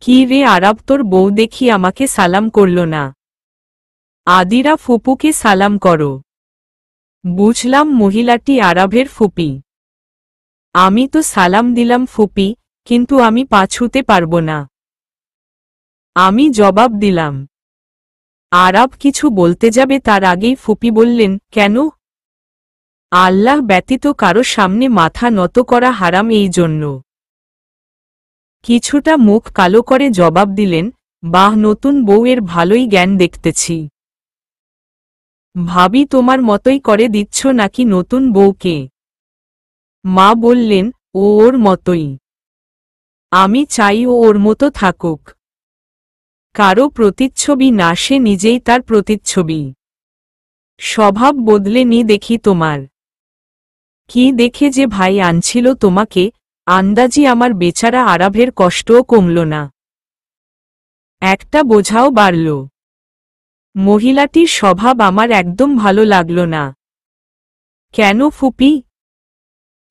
কি রে আরাব, তোর বউ দেখি আমাকে সালাম করল না। আদিরা ফুপুকে সালাম করো। বুঝলাম মহিলাটি আরাবের ফুপি। আমি তো সালাম দিলাম ফুপি, কিন্তু আমি পা ছুঁতে পারব না। আমি জবাব দিলাম। আরাব কিছু বলতে যাবে তার আগেই ফুপি বললেন, কেন? আল্লাহ ব্যতীত কারো সামনে মাথা নত করা হারাম, এই জন্য। কিছুটা মুখ কালো করে জবাব দিলেন, বাহ, নতুন বউয়ের ভালোই জ্ঞান দেখতেছি। ভাবি তোমার মতোই করে দিচ্ছ নাকি নতুন বউকে? মা বললেন, ও ওর মতোই। আমি চাই ও ওর মতো থাকুক। কারো প্রতিচ্ছবি না, সে নিজেই তার প্রতিচ্ছবি। স্বভাব বদলে নি দেখি তোমার। কি দেখে যে ভাই আনছিল তোমাকে, আন্দাজি আমার বেচারা আরাবের কষ্টও কমল না, একটা বোঝাও বাড়ল। মহিলাটির স্বভাব আমার একদম ভালো লাগল না। কেন ফুপি?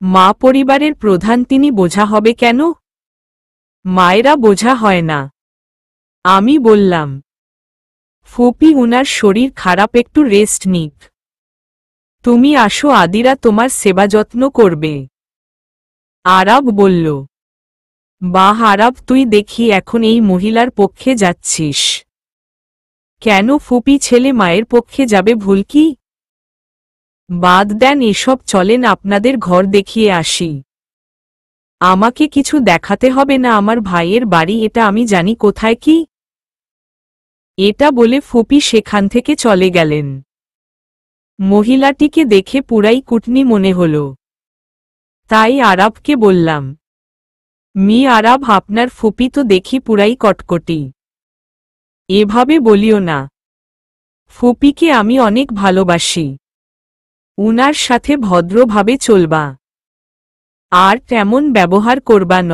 মা পরিবারের প্রধান, তিনি বোঝা হবে কেন? মায়েরা বোঝা হয় না। আমি বললাম, ফুপি উনার শরীর খারাপ, একটু রেস্ট নিক। তুমি আসো, আদিরা তোমার সেবা যত্ন করবে। আরাব বলল, বাহ আরাব, তুই দেখি এখন এই মহিলার পক্ষে যাচ্ছিস। কেন ফুপি, ছেলে মায়ের পক্ষে যাবে ভুল কি? বাদ দেন এসব, চলেন আপনাদের ঘর দেখিয়ে আসি। আমাকে কিছু দেখাতে হবে না, আমার ভাইয়ের বাড়ি এটা আমি জানি কোথায় কি। এটা বলে ফুপি সেখান থেকে চলে গেলেন। মহিলাটিকে দেখে পুরাই কুটনি মনে হল। তাই আরাবকে বললাম, মি আরাব, আপনার ফুপি তো দেখি পুরাই কটকটি। এভাবে বলিও না। ফুপিকে আমি অনেক ভালোবাসি। উনার সাথে ভদ্রভাবে চলবা, আর তেমন ব্যবহার করবা ন।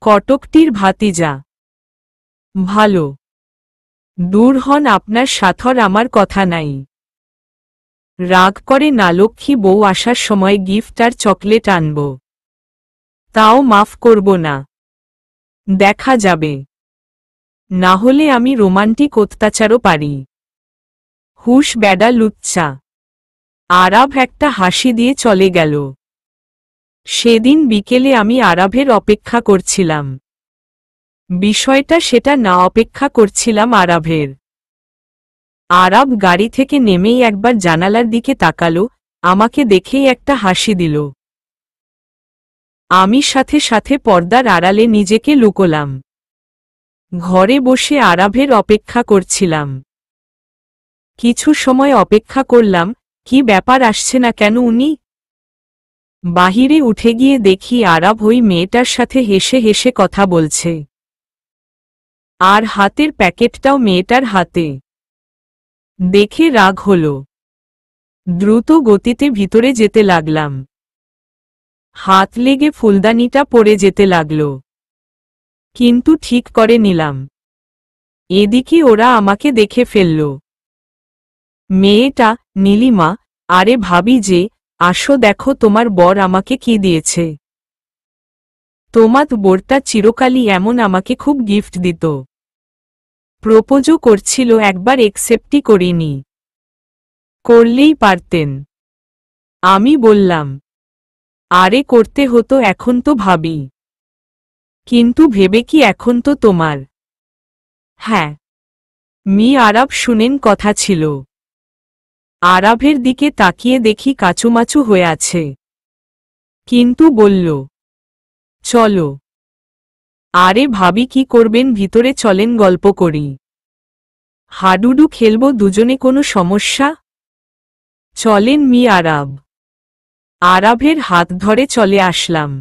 কটকটির ভাতিজা। ভালো। দূর হন, আপনার সাথর আমার কথা নাই। রাগ করে না, লক্ষ্মী বউ আসার সময় গিফট আর চকলেট আনব, তাও মাফ করব না। দেখা যাবে, না হলে আমি রোমান্টিক অত্যাচারও পারি। হুশ বেডা লুচ্চা। আরাব একটা হাসি দিয়ে চলে গেল। সেদিন বিকেলে আমি আরাবের অপেক্ষা করছিলাম। বিষয়টা সেটা না, অপেক্ষা করছিলাম আরাবের। আরাব গাড়ি থেকে নেমেই একবার জানালার দিকে তাকালো, আমাকে দেখেই একটা হাসি দিল। আমি সাথে সাথে পর্দার আড়ালে নিজেকে লুকোলাম। ঘরে বসে আরাবের অপেক্ষা করছিলাম। কিছু সময় অপেক্ষা করলাম, কি ব্যাপার, আসছে না কেন উনি? বাহিরে উঠে গিয়ে দেখি আরাব ওই মেয়েটার সাথে হেসে হেসে কথা বলছে, আর হাতের প্যাকেটটাও মেয়েটার হাতে। দেখে রাগ হল। দ্রুত গতিতে ভিতরে যেতে লাগলাম। হাত লেগে ফুলদানিটা পড়ে যেতে লাগল, কিন্তু ঠিক করে নিলাম। এদিকে ওরা আমাকে দেখে ফেলল। মেয়েটা, নীলিমা, আরে ভাবি যে, আসো দেখো তোমার বর আমাকে কি দিয়েছে। তোমার বরটা চিরকালই এমন আমাকে খুব গিফট দিত। প্রপোজও করছিল, একবার একসেপ্টই করিনি। করলেই পারতেন। আমি বললাম, আরে করতে হতো, এখন তো ভাবি। কিন্তু ভেবে কি, এখন তো তোমার। হ্যাঁ। মি আরাব শুনেন কথা ছিল। আরাবের দিকে তাকিয়ে দেখি কাচুমাচু হয়ে আছে, কিন্তু বলল, চলো। আরে ভাবি কি করবেন, ভিতরে চলেন গল্প করি। হাডুডু খেলব দুজনে, কোনো সমস্যা? চলেন মি আরাব। আরাবের হাত ধরে চলে আসলাম।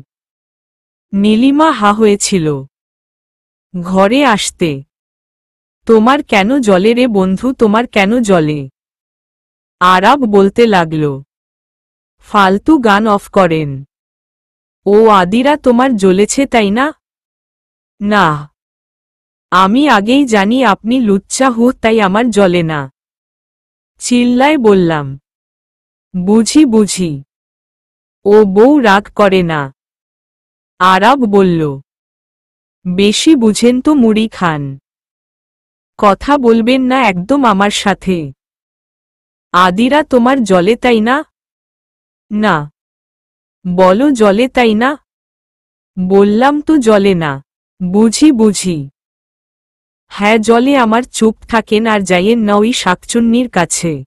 নীলিমা হা হয়েছিল ঘরে আসতে। তোমার কেন জলে রে বন্ধু, তোমার কেন জলে? আরাব বলতে লাগল, ফালতু গান অফ করেন। ও আদিরা, তোমার জ্বলেছে তাই না? না। আমি আগেই জানি আপনি লুচ্চা তাই আমার জ্বলে না। চিল্লায় বললাম। বুঝি বুঝি। ও বউ রাগ করে না। আরাব বলল। বেশি বুঝেন তো মুড়ি খান। কথা বলবেন না একদম আমার সাথে। আদিরা তোমার জ্বলে তাই না? না। বলো জ্বলে তাই না? বললাম তো জ্বলে না। বুঝি বুঝি। হ্যাঁ জ্বলে আমার, চুপ থাকেন আর যাইয়েন না ওই শাকচুন্নির কাছে।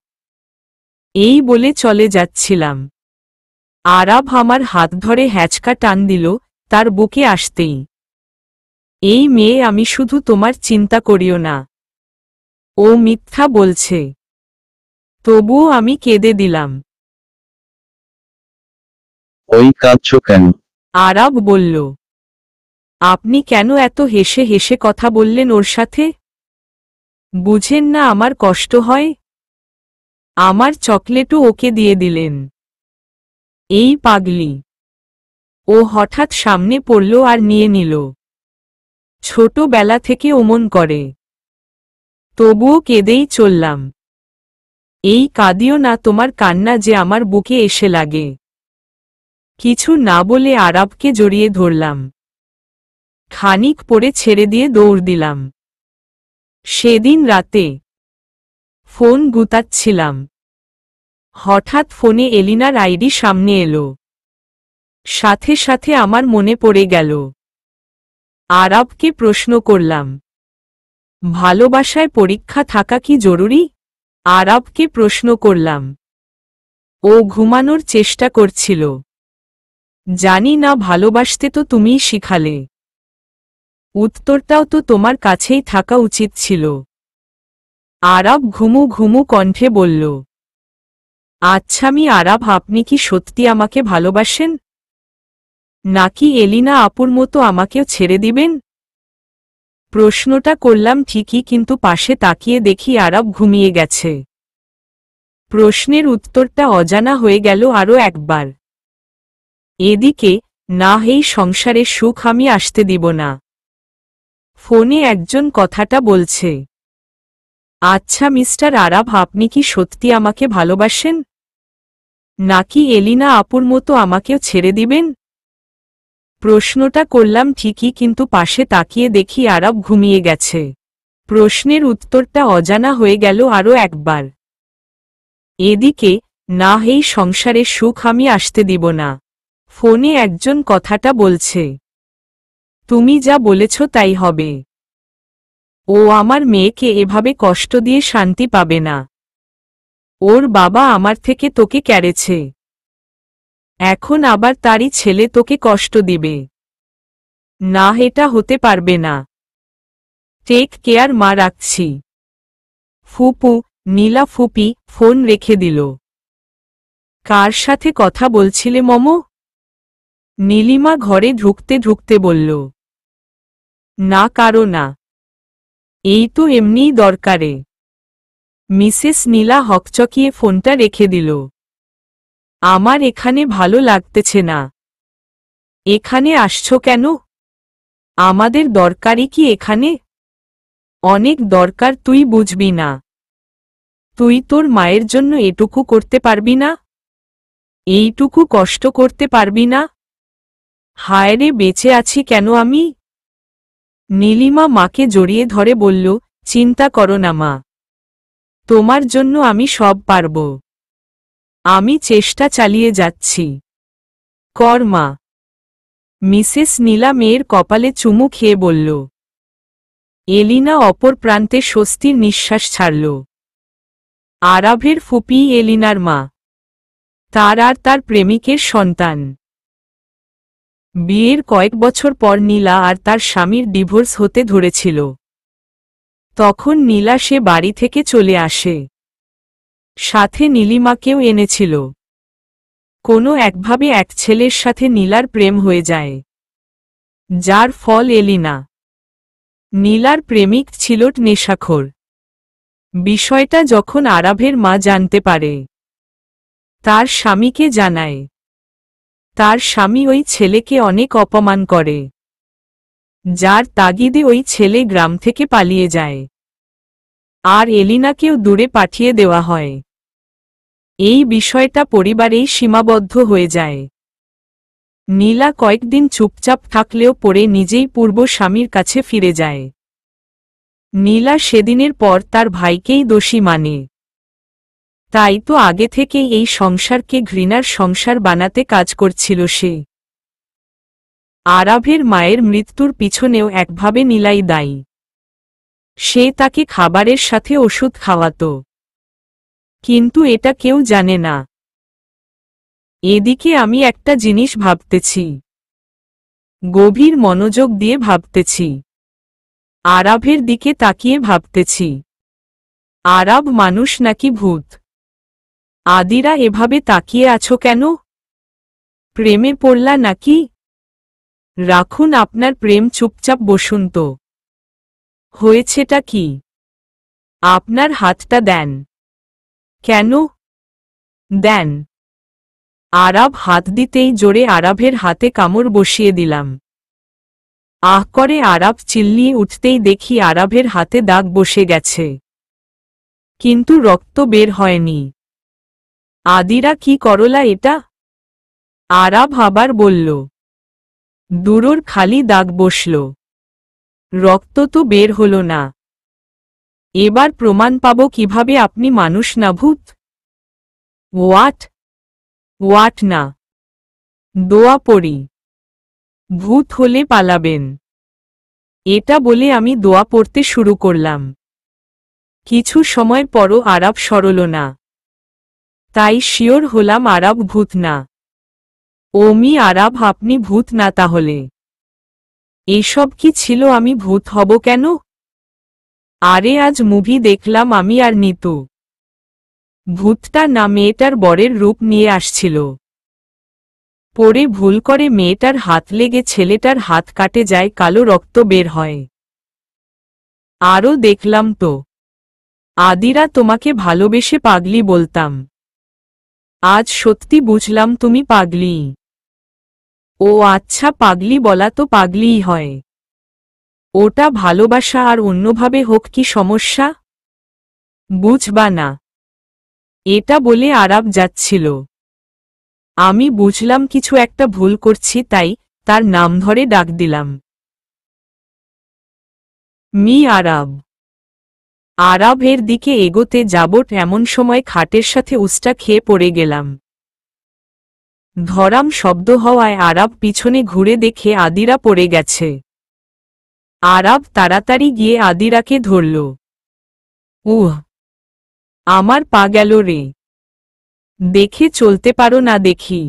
এই বলে চলে যাচ্ছিলাম। আরাব আমার হাত ধরে হ্যাচকা টান দিল, তার বুকে আসতেই। এই মেয়ে, আমি শুধু তোমার চিন্তা করিও না। ও মিথ্যা বলছে। তবুও আমি কেঁদে দিলাম। ওই কাঁদছো কেন? আরাব বলল। আপনি কেন এত হেসে হেসে কথা বললেন ওর সাথে? বুঝেন না আমার কষ্ট হয়? আমার চকলেটও ওকে দিয়ে দিলেন। এই পাগলি। ও হঠাৎ সামনে পড়ল আর নিয়ে নিল। ছোটবেলা থেকে ওমন করে। তবুও কেঁদেই চললাম। এই কাঁদিও না, তোমার কান্না যে আমার বুকে এসে লাগে। কিছু না বলে আরাবকে জড়িয়ে ধরলাম। খানিক পরে ছেড়ে দিয়ে দৌড় দিলাম। সেদিন রাতে ফোন গুতাচ্ছিলাম। হঠাৎ ফোনে এলিনার আইডি সামনে এলো। সাথে সাথে আমার মনে পড়ে গেল। আরাবকে প্রশ্ন করলাম, ভালোবাসায় পরীক্ষা থাকা কি জরুরি? আরাবকে প্রশ্ন করলাম। ও ঘুমানোর চেষ্টা করছিল। জানি না, ভালোবাসতে তো তুমিই শিখালে। উত্তরটাও তো তোমার কাছেই থাকা উচিত ছিল। আরাব ঘুমু ঘুমু কণ্ঠে বলল। আচ্ছা আরাব, আপনি কি সত্যি আমাকে ভালোবাসেন? নাকি এলিনা আপুর মতো আমাকেও ছেড়ে দিবেন? প্রশ্নটা করলাম ঠিকই, কিন্তু পাশে তাকিয়ে দেখি আরাব ঘুমিয়ে গেছে। প্রশ্নের উত্তরটা অজানা হয়ে গেল আরও একবার। এদিকে, না, এই সংসারে সুখ আমি আসতে দিব না। ফোনে একজন কথাটা বলছে। আচ্ছা মিস্টার আরাব, আপনি কি সত্যি আমাকে ভালোবাসেন? নাকি এলিনা আপুর মতো আমাকেও ছেড়ে দিবেন? প্রশ্নটা করলাম ঠিকই, কিন্তু পাশে তাকিয়ে দেখি আরাব ঘুমিয়ে গেছে। প্রশ্নের উত্তরটা অজানা হয়ে গেল আরও একবার। এদিকে, না, এই সংসারে সুখ আমি আসতে দিব না। ফোনে একজন কথাটা বলছে। তুমি যা বলেছ তাই হবে। ও আমার মেয়েকে এভাবে কষ্ট দিয়ে শান্তি পাবে না। ওর বাবা আমার থেকে তোকে কেড়েছে। এখন আবার তারই ছেলে তোকে কষ্ট দিবে। না, এটা হতে পারবে না। টেক কেয়ার মা, রাখছি। ফুপু। নীলা ফুপি ফোন রেখে দিল। কার সাথে কথা বলছিলে মম? নীলিমা ঘরে ঢুকতে ঢুকতে বলল। না কারো না। এই তো এমনিই দরকারে। মিসেস নীলা হকচকিয়ে ফোনটা রেখে দিল। আমার এখানে ভালো লাগতেছে না। এখানে আসছো কেন? আমাদের দরকারই কি এখানে? অনেক দরকার, তুই বুঝবি না। তুই তোর মায়ের জন্য এটুকু করতে পারবি না? এইটুকু কষ্ট করতে পারবি না? হায়রে, বেঁচে আছি কেন আমি? নীলিমা মাকে জড়িয়ে ধরে বলল, চিন্তা করো না মা। তোমার জন্য আমি সব পারব। আমি চেষ্টা চালিয়ে যাচ্ছি। কর মা। মিসেস নীলা মেয়ের কপালে চুমু খেয়ে বলল। এলিনা অপর প্রান্তে স্বস্তির নিঃশ্বাস ছাড়ল। আরাভের ফুপি এলিনার মা। তার আর তার প্রেমিকের সন্তান। বিয়ের কয়েক বছর পর নীলা আর তার স্বামীর ডিভোর্স হতে ধরেছিল। তখন নীলা সে বাড়ি থেকে চলে আসে। সাথে নীলিমাকেও এনেছিল। কোনো একভাবে এক ছেলের সাথে নীলার প্রেম হয়ে যায়, যার ফল এলিনা। নীলার প্রেমিক ছিল নেশাখোর। বিষয়টা যখন আরাভের মা জানতে পারে, তার স্বামীকে জানায়। তার স্বামী ওই ছেলেকে অনেক অপমান করে। যার তাগিদে ওই ছেলে গ্রাম থেকে পালিয়ে যায় আর এলিনাকেও দূরে পাঠিয়ে দেওয়া হয়। এই বিষয়টা পরিবারেই সীমাবদ্ধ হয়ে যায়। নীলা কয়েকদিন চুপচাপ থাকলেও পরে নিজেই পূর্ব স্বামীর কাছে ফিরে যায়। নীলা সেদিনের পর তার ভাইকেই দোষী মানে। তাই তো আগে থেকেই এই সংসারকে ঘৃণার সংসার বানাতে কাজ করছিল সে। আরাভের মায়ের মৃত্যুর পিছনেও একভাবে নীলাই দায়ী। সে তাকে খাবারের সাথে ওষুধ খাওয়াত, কিন্তু এটা কেউ জানে না। এদিকে আমি একটা জিনিস ভাবতেছি, গভীর মনোযোগ দিয়ে ভাবতেছি। আরাভের দিকে তাকিয়ে ভাবতেছি, আরাভ মানুষ নাকি ভূত? আদিরা এভাবে তাকিয়ে আছো কেন? প্রেমে পড়লা নাকি? রাখুন আপনার প্রেম, চুপচাপ বসুন তো। হয়েছেটা কি? আপনার হাতটা দেন। কেন? দেন। আরাভ হাত দিতেই জোরে আরাভের হাতে কামড় বসিয়ে দিলাম। আহ করে আরাভ চিল্লিয়ে উঠতেই দেখি আরাভের হাতে দাগ বসে গেছে, কিন্তু রক্ত বের হয়নি। আদিরা, কি করলা এটা? আরাভ আবার বলল। দূরোর খালি দাগ বসল, রক্ত তো বের হলো না। এবার প্রমাণ পাবো কিভাবে আপনি মানুষ না ভূত? হোয়াট না, দোয়া পড়ি। ভূত হলে পালাবেন। এটা বলে আমি দোয়া পড়তে শুরু করলাম। কিছু সময় পরও আরাভ সরল না। তাই শিওর হলাম আরাভ ভূত না। ওমি আরাভ, আপনি ভূত না তাহলে? এসব কি ছিল? আমি ভূত হব কেন? আরে আজ মুভি দেখলাম আমি আর নিতু। ভূতটা না মেয়েটার বরের রূপ নিয়ে আসছিল। পরে ভুল করে মেয়েটার হাত লেগে ছেলেটার হাত কাটে যায়, কালো রক্ত বের হয়। আরও দেখলাম তো, আদিরা, তোমাকে ভালোবেসে পাগলি বলতাম। আজ সত্যি বুঝলাম তুমি পাগলি। ও আচ্ছা, পাগলি বলা তো পাগলিই হয়। ওটা ভালোবাসা, আর অন্যভাবে হোক কি সমস্যা? বুঝবা না। এটা বলে আরাভ যাচ্ছিল। আমি বুঝলাম কিছু একটা ভুল করছি, তাই তার নাম ধরে ডাক দিলাম। মি আরাভ। আরাভের দিকে এগোতে যাবট এমন সময় খাটের সাথে উস্টা খেয়ে পড়ে গেলাম। ধরাম শব্দ হওয়ায় আরাভ পিছনে ঘুরে দেখে আদিরা পড়ে গেছে। আরাভ তাড়াতাড়ি গিয়ে আদিরাকে ধরল। আমার পা গেল রে। দেখে চলতে পারো না দেখি।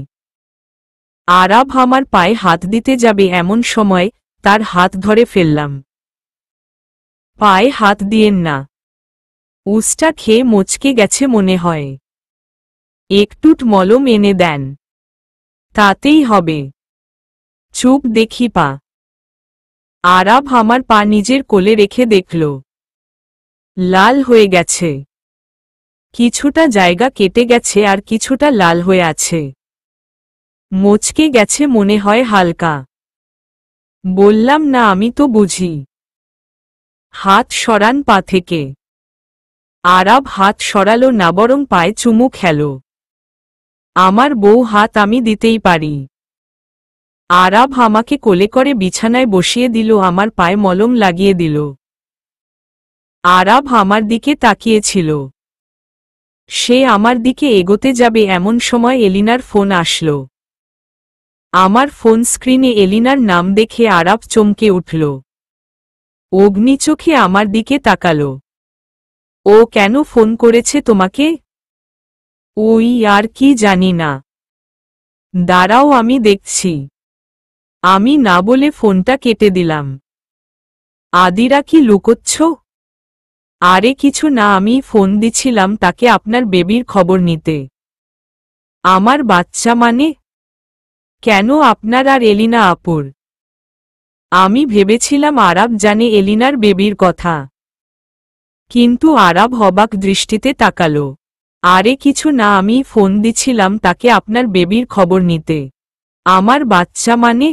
আরাভ আমার পায়ে হাত দিতে যাবে এমন সময় তার হাত ধরে ফেললাম। পায়ে হাত দিয়েন না। উস্টা খেয়ে মচকে গেছে মনে হয়। একটুট মলম এনে দেন, তাতেই হবে। চুপ দেখি পা। আরাভ আমার পা নিজের কোলে রেখে দেখল, লাল হয়ে গেছে। কিছুটা জায়গা কেটে গেছে আর কিছুটা লাল হয়ে আছে। মচকে গেছে মনে হয় হালকা। বললাম না আমি তো বুঝি। হাত সরান পা থেকে। আরাভ হাত সরালো না, বরং পায়ে চুমু খেল। আমার বউ হাত আমি দিতেই পারি। আরাভ আমাকে কোলে করে বিছানায় বসিয়ে দিল, আমার পায়ে মলম লাগিয়ে দিল। আরাভ আমার দিকে তাকিয়েছিল। সে আমার দিকে এগোতে যাবে এমন সময় এলিনার ফোন আসলো। আমার ফোন স্ক্রিনে এলিনার নাম দেখে আরাভ চমকে উঠল। অগ্নিচোখে আমার দিকে তাকালো। ও কেন ফোন করেছে তোমাকে? ওই আর কি জানি না। দাঁড়াও আমি দেখছি। আমি না বলে ফোনটা কেটে দিলাম। আদিরা, কি লুকোচ্ছ? আরে কিছু না, আমি ফোন দিছিলাম তাকে আপনার বেবির খবর নিতে। আমার বাচ্চা মানে? কেন, আপনার আর এলিনা আপুর? আমি ভেবেছিলাম আরাভ জানে এলিনার বেবির কথা। কিন্তু আরাভ অবাক দৃষ্টিতে তাকালো। আরে কিছু না, আমি ফোন দিছিলাম তাকে আপনার বেবির খবর নিতে। আমার বাচ্চা মানে?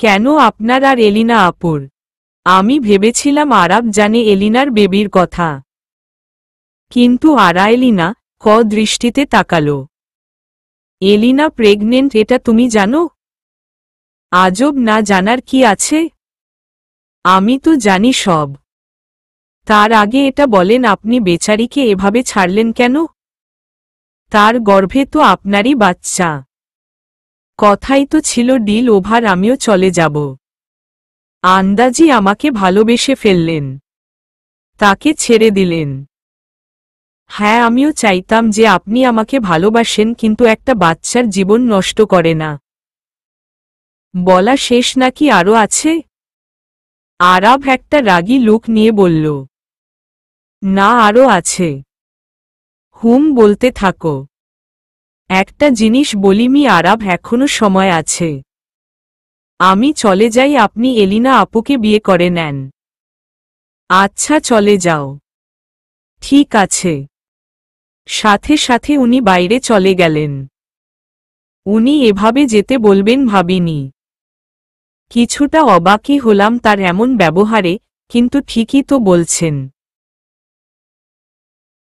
কেন, আপনার আর এলিনা আপুর? আমি ভেবেছিলাম আরাব জানে এলিনার বেবির কথা, কিন্তু এলিনা দৃষ্টিতে তাকালো। এলিনা প্রেগনেন্ট এটা তুমি জানো? আজব, না জানার কি আছে? আমি তো জানি সব। তার আগে এটা বলেন, আপনি বেচারিকে এভাবে ছাড়লেন কেন? তার গর্ভে তো আপনারই বাচ্চা। কথাই তো ছিল ডিল ওভার, আমিও চলে যাব। আন্দাজি আমাকে ভালোবেসে ফেললেন, তাকে ছেড়ে দিলেন। হ্যাঁ, আমিও চাইতাম যে আপনি আমাকে ভালোবাসেন, কিন্তু একটা বাচ্চার জীবন নষ্ট করে না। বলা শেষ নাকি আরও আছে? আরাব একটা রাগী লুক নিয়ে বলল, না আরও আছে। বলতে থাকো। একটা জিনিস বলিমি আরাব, এখনো সময় আছে। আমি চলে যাই, আপনি এলিনা আপুকে বিয়ে করে নেন। আচ্ছা চলে যাও। ঠিক আছে। সাথে সাথে উনি বাইরে চলে গেলেন। উনি এভাবে যেতে বলবেন ভাবিনি। কিছুটা অবাকই হলাম তার এমন ব্যবহারে, কিন্তু ঠিকই তো বলছেন।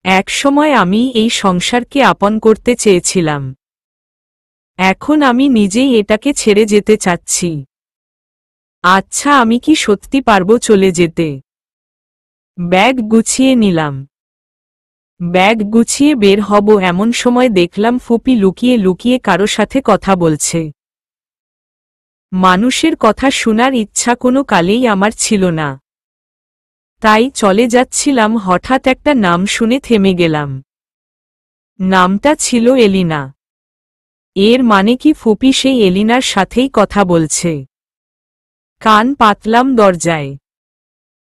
একসময় আমি এই সংসারকে আপন করতে চেয়েছিলাম। এখন আমি নিজেই এটাকে ছেড়ে যেতে চাচ্ছি। আচ্ছা, আমি কি সত্যি পারবো চলে যেতে? ব্যাগ গুছিয়ে নিলাম। ব্যাগ গুছিয়ে বের হব এমন সময় দেখলাম ফুপি লুকিয়ে লুকিয়ে কারো সাথে কথা বলছে। মানুষের কথা শোনার ইচ্ছা কোনো কালেই আমার ছিল না, তাই চলে যাচ্ছিলাম, হঠাৎ একটা নাম শুনে থেমে গেলাম। নামটা ছিল এলিনা। এর মানে কি ফুপি সেই এলিনার সাথেই কথা বলছে? কান পাতলাম দরজায়।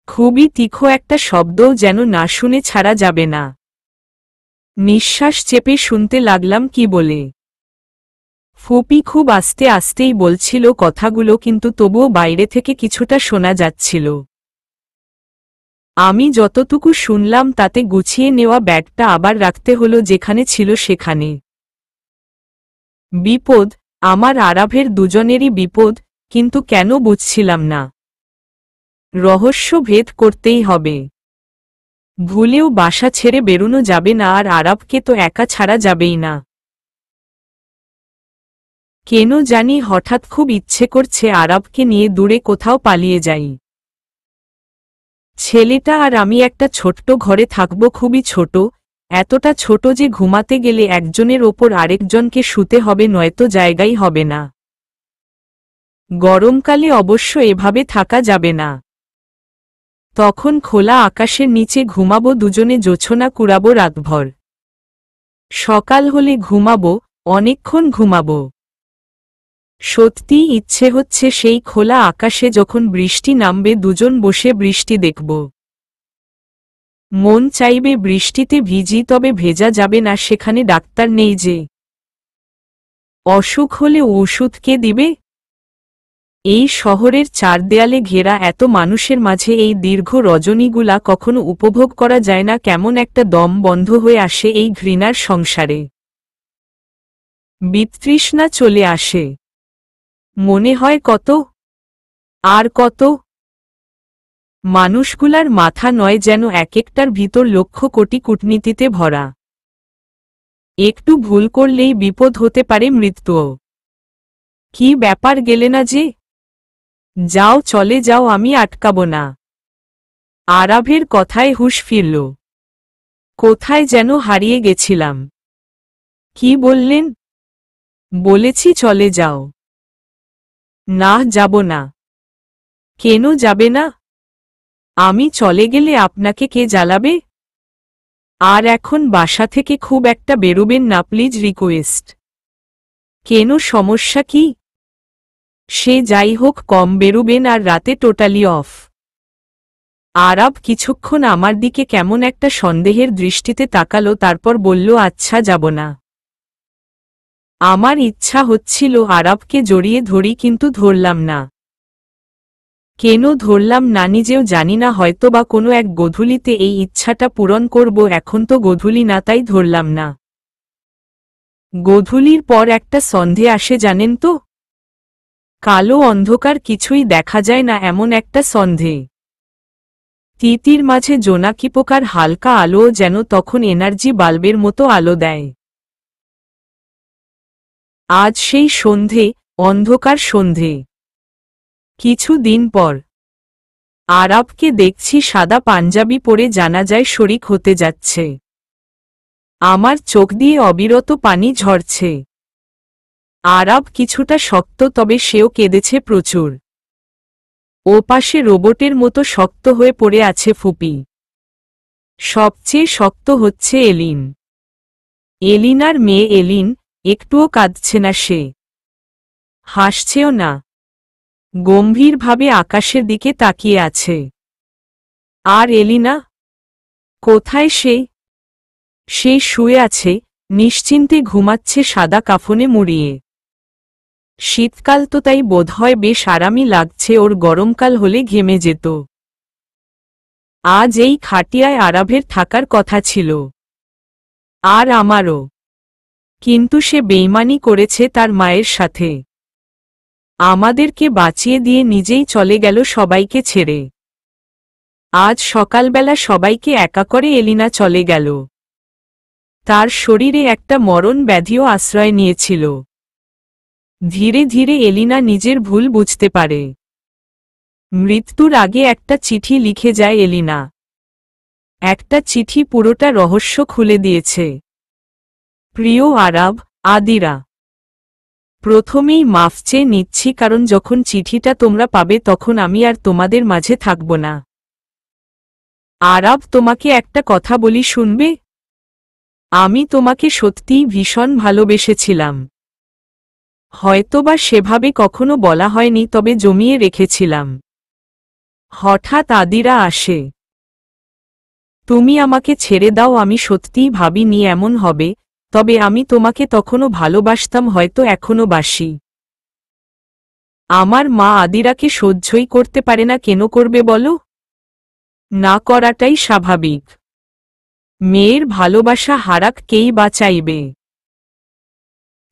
খুবই তীক্ষ্ণ একটা শব্দও যেন না শুনে ছাড়া যাবে না। নিঃশ্বাস চেপে শুনতে লাগলাম কি বলে। ফুপি খুব আস্তে আস্তেই বলছিল কথাগুলো, কিন্তু তবুও বাইরে থেকে কিছুটা শোনা যাচ্ছিল। আমি যতটুকু শুনলাম তাতে গুছিয়ে নেওয়া ব্যাগটা আবার রাখতে হলো যেখানে ছিল সেখানে। বিপদ, আমার আরাভের দুজনেরই বিপদ, কিন্তু কেন বুঝছিলাম না। রহস্য ভেদ করতেই হবে। ভুলেও বাসা ছেড়ে বেরোনো যাবে না, আর আরাবকে তো একা ছাড়া যাবেই না। কেন জানি হঠাৎ খুব ইচ্ছে করছে আরাবকে নিয়ে দূরে কোথাও পালিয়ে যাই। ছেলেটা আর আমি একটা ছোট্ট ঘরে থাকব, খুবই ছোট, এতটা ছোট যে ঘুমাতে গেলে একজনের ওপর আরেকজনকে শুতে হবে, নয়তো জায়গাই হবে না। গরমকালে অবশ্য এভাবে থাকা যাবে না। তখন খোলা আকাশের নিচে ঘুমাবো দুজনে, জোছনা কুড়াবো রাতভর। সকাল হলে ঘুমাবো, অনেকক্ষণ ঘুমাবো। সত্যিই ইচ্ছে হচ্ছে সেই খোলা আকাশে যখন বৃষ্টি নামবে দুজন বসে বৃষ্টি দেখব। মন চাইবে বৃষ্টিতে ভিজি, তবে ভেজা যাবে না, সেখানে ডাক্তার নেই যে। অসুখ হলে ওষুধ কে দিবে? এই শহরের চার দেয়ালে ঘেরা এত মানুষের মাঝে এই দীর্ঘ রজনীগুলা কখনো উপভোগ করা যায় না। কেমন একটা দম বন্ধ হয়ে আসে এই ঘৃণার সংসারে। বিতৃষ্ণা চলে আসে। মনে হয় কত আর কত। মানুষগুলার মাথা নয় যেন এক একটার ভিতর লক্ষ কোটি কূটনীতিতে ভরা। একটু ভুল করলেই বিপদ হতে পারে, মৃত্যুও। কি ব্যাপার, গেলে না যে? যাও, চলে যাও, আমি আটকাবো না। আরাভের কথায় হুঁশ ফিরল। কোথায় যেন হারিয়ে গেছিলাম। কি বললেন? বলেছি চলে যাও। না, যাব না। কেন যাবে না? আমি চলে গেলে আপনাকে কে জ্বালাবে? আর এখন বাসা থেকে খুব একটা বেরোবেন না প্লিজ, রিকোয়েস্ট। কেন, সমস্যা কি? সে যাই হোক, কম বেরোবেন, আর রাতে টোটালি অফ। আরাব কিছুক্ষণ আমার দিকে কেমন একটা সন্দেহের দৃষ্টিতে তাকালো, তারপর বলল, আচ্ছা যাব না। আমার ইচ্ছা হচ্ছিল আরাবকে জড়িয়ে ধরি, কিন্তু ধরলাম না। কেন ধরলাম না নিজেও জানি না, হয়তোবা কোনো এক গোধূলিতে এই ইচ্ছাটা পূরণ করব, এখন তো গোধূলি না, তাই ধরলাম না। গোধূলির পর একটা সন্ধে আসে, জানেন তো? কালো অন্ধকার, কিছুই দেখা যায় না এমন একটা সন্ধে। তিতির মাঝে জোনাকি পোকার হালকা আলোও যেন তখন এনার্জি বাল্বের মতো আলো দেয়। আজ সেই সন্ধে, অন্ধকার সন্ধে। কিছু দিন পর আরাবকে দেখছি সাদা পাঞ্জাবি পরে জানাজায় শরিক হতে যাচ্ছে। আমার চোখ দিয়ে অবিরত পানি ঝরছে। আরাব কিছুটা শক্ত, তবে সেও কেঁদেছে প্রচুর। ওপাশে রোবটের মতো শক্ত হয়ে পড়ে আছে ফুপি। সবচেয়ে শক্ত হচ্ছে এলিন। এলিনার মেয়ে এলিন, একটুও কাঁদছে না সে, হাসছেও না, গম্ভীরভাবে আকাশের দিকে তাকিয়ে আছে। আর এলিনা কোথায়? সে শুয়ে আছে, নিশ্চিন্তে ঘুমাচ্ছে সাদা কাফনে মুড়িয়ে। শীতকাল তো তাই বোধহয় বেশ আরামই লাগছে ওর, গরমকাল হলে ঘেমে যেত। আজ এই খাটিয়ায় আরাভের থাকার কথা ছিল, আর আমারও, কিন্তু সে বেইমানি করেছে তার মায়ের সাথে। আমাদেরকে বাঁচিয়ে দিয়ে নিজেই চলে গেল সবাইকে ছেড়ে। আজ সকালবেলা সবাইকে একা করে এলিনা চলে গেল। তার শরীরে একটা মরণ ব্যাধিও আশ্রয় নিয়েছিল। ধীরে ধীরে এলিনা নিজের ভুল বুঝতে পারে। মৃত্যুর আগে একটা চিঠি লিখে যায় এলিনা। একটা চিঠি পুরোটা রহস্য খুলে দিয়েছে। প্রিয় আরাব, আদিরা, প্রথমেই মাফ চেয়ে নিচ্ছি, কারণ যখন চিঠিটা তোমরা পাবে তখন আমি আর তোমাদের মাঝে থাকব না। আরাব, তোমাকে একটা কথা বলি, শুনবে? আমি তোমাকে সত্যিই ভীষণ ভালোবেসেছিলাম। হয়তোবা সেভাবে কখনো বলা হয়নি, তবে জমিয়ে রেখেছিলাম। হঠাৎ আদিরা আসে। তুমি আমাকে ছেড়ে দাও, আমি সত্যিই ভাবিনি এমন হবে, তবে আমি তোমাকে তখনও ভালোবাসতাম, হয়তো এখনো বাসি। আমার মা আদিরাকে সহ্যই করতে পারে না। কেন করবে বলো? না করাটাই স্বাভাবিক। মেয়ের ভালোবাসা হারাক কেই বা চাইবে?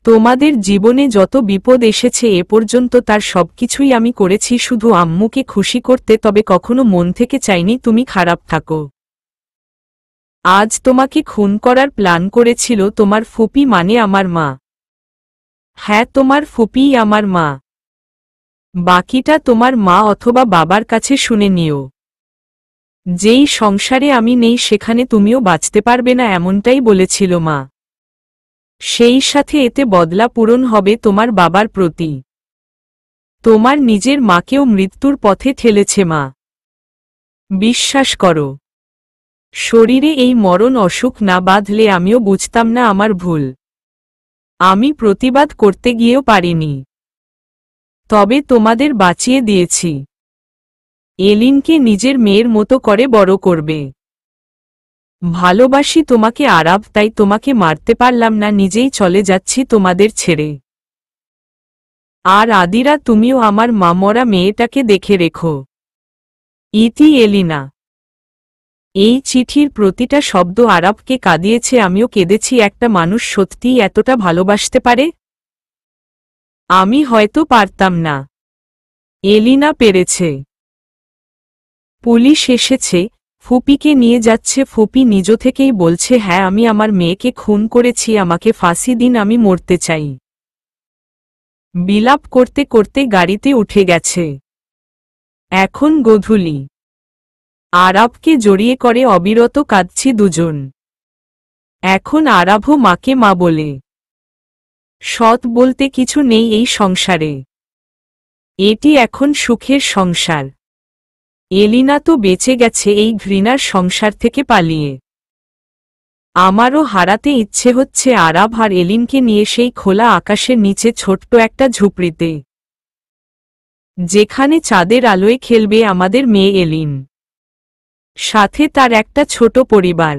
তোমাদের জীবনে যত বিপদ এসেছে এ পর্যন্ত, তার সবকিছুই আমি করেছি শুধু আম্মুকে খুশি করতে, তবে কখনো মন থেকে চাইনি তুমি খারাপ থাকো। আজ তোমাকে খুন করার প্ল্যান করেছিল তোমার ফুপি, মানে আমার মা। হ্যাঁ, তোমার ফুপিই আমার মা। বাকিটা তোমার মা অথবা বাবার কাছে শুনে নিও। যেই সংসারে আমি নেই সেখানে তুমিও বাঁচতে পারবে না, এমনটাই বলেছিল মা। সেই সাথে এতে বদলা পূরণ হবে তোমার বাবার প্রতি। তোমার নিজের মাকেও মৃত্যুর পথে ঠেলেছে মা। বিশ্বাস করো, শরীরে এই মরণ অসুখ না বাঁধলে আমিও বুঝতাম না আমার ভুল। আমি প্রতিবাদ করতে গিয়েও পারিনি, তবে তোমাদের বাঁচিয়ে দিয়েছি। এলিনকে নিজের মেয়ের মতো করে বড় করবে। ভালোবাসি তোমাকে আরাব, তাই তোমাকে মারতে পারলাম না, নিজেই চলে যাচ্ছি তোমাদের ছেড়ে। আর আদিরা, তুমিও আমার মা মরা মেয়েটাকে দেখে রেখো। ইতি, এলিনা। এই চিঠির প্রতিটা শব্দ আরাবকে কাঁদিয়েছে, আমিও কেঁদেছি। একটা মানুষ সত্যিই এতটা ভালোবাসতে পারে? আমি হয়তো পারতাম না, এলিনা পেরেছে। পুলিশ এসেছে, ফুপিকে নিয়ে যাচ্ছে। ফুপি নিজ থেকেই বলছে, হ্যাঁ আমি আমার মেয়েকে খুন করেছি, আমাকে ফাঁসি দিন, আমি মরতে চাই। বিলাপ করতে করতে গাড়িতে উঠে গেছে। এখন গোধূলি। আরাবকে জড়িয়ে করে অবিরত কাঁদছি দুজন। এখন আরাবও মাকে মা বলে। সৎ বলতে কিছু নেই এই সংসারে। এটি এখন সুখের সংসার। এলিনা তো বেঁচে গেছে এই ঘৃণার সংসার থেকে পালিয়ে। আমারও হারাতে ইচ্ছে হচ্ছে আরাব আর এলিনকে নিয়ে সেই খোলা আকাশের নিচে ছোট্ট একটা ঝুপড়িতে, যেখানে চাঁদের আলোয় খেলবে আমাদের মেয়ে এলিন, সাথে তার একটা ছোট পরিবার।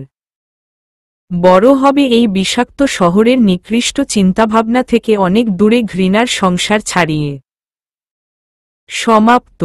বড় হবে এই বিষাক্ত শহরের নিকৃষ্ট চিন্তাভাবনা থেকে অনেক দূরে, ঘৃণার সংসার ছাড়িয়ে। সমাপ্ত।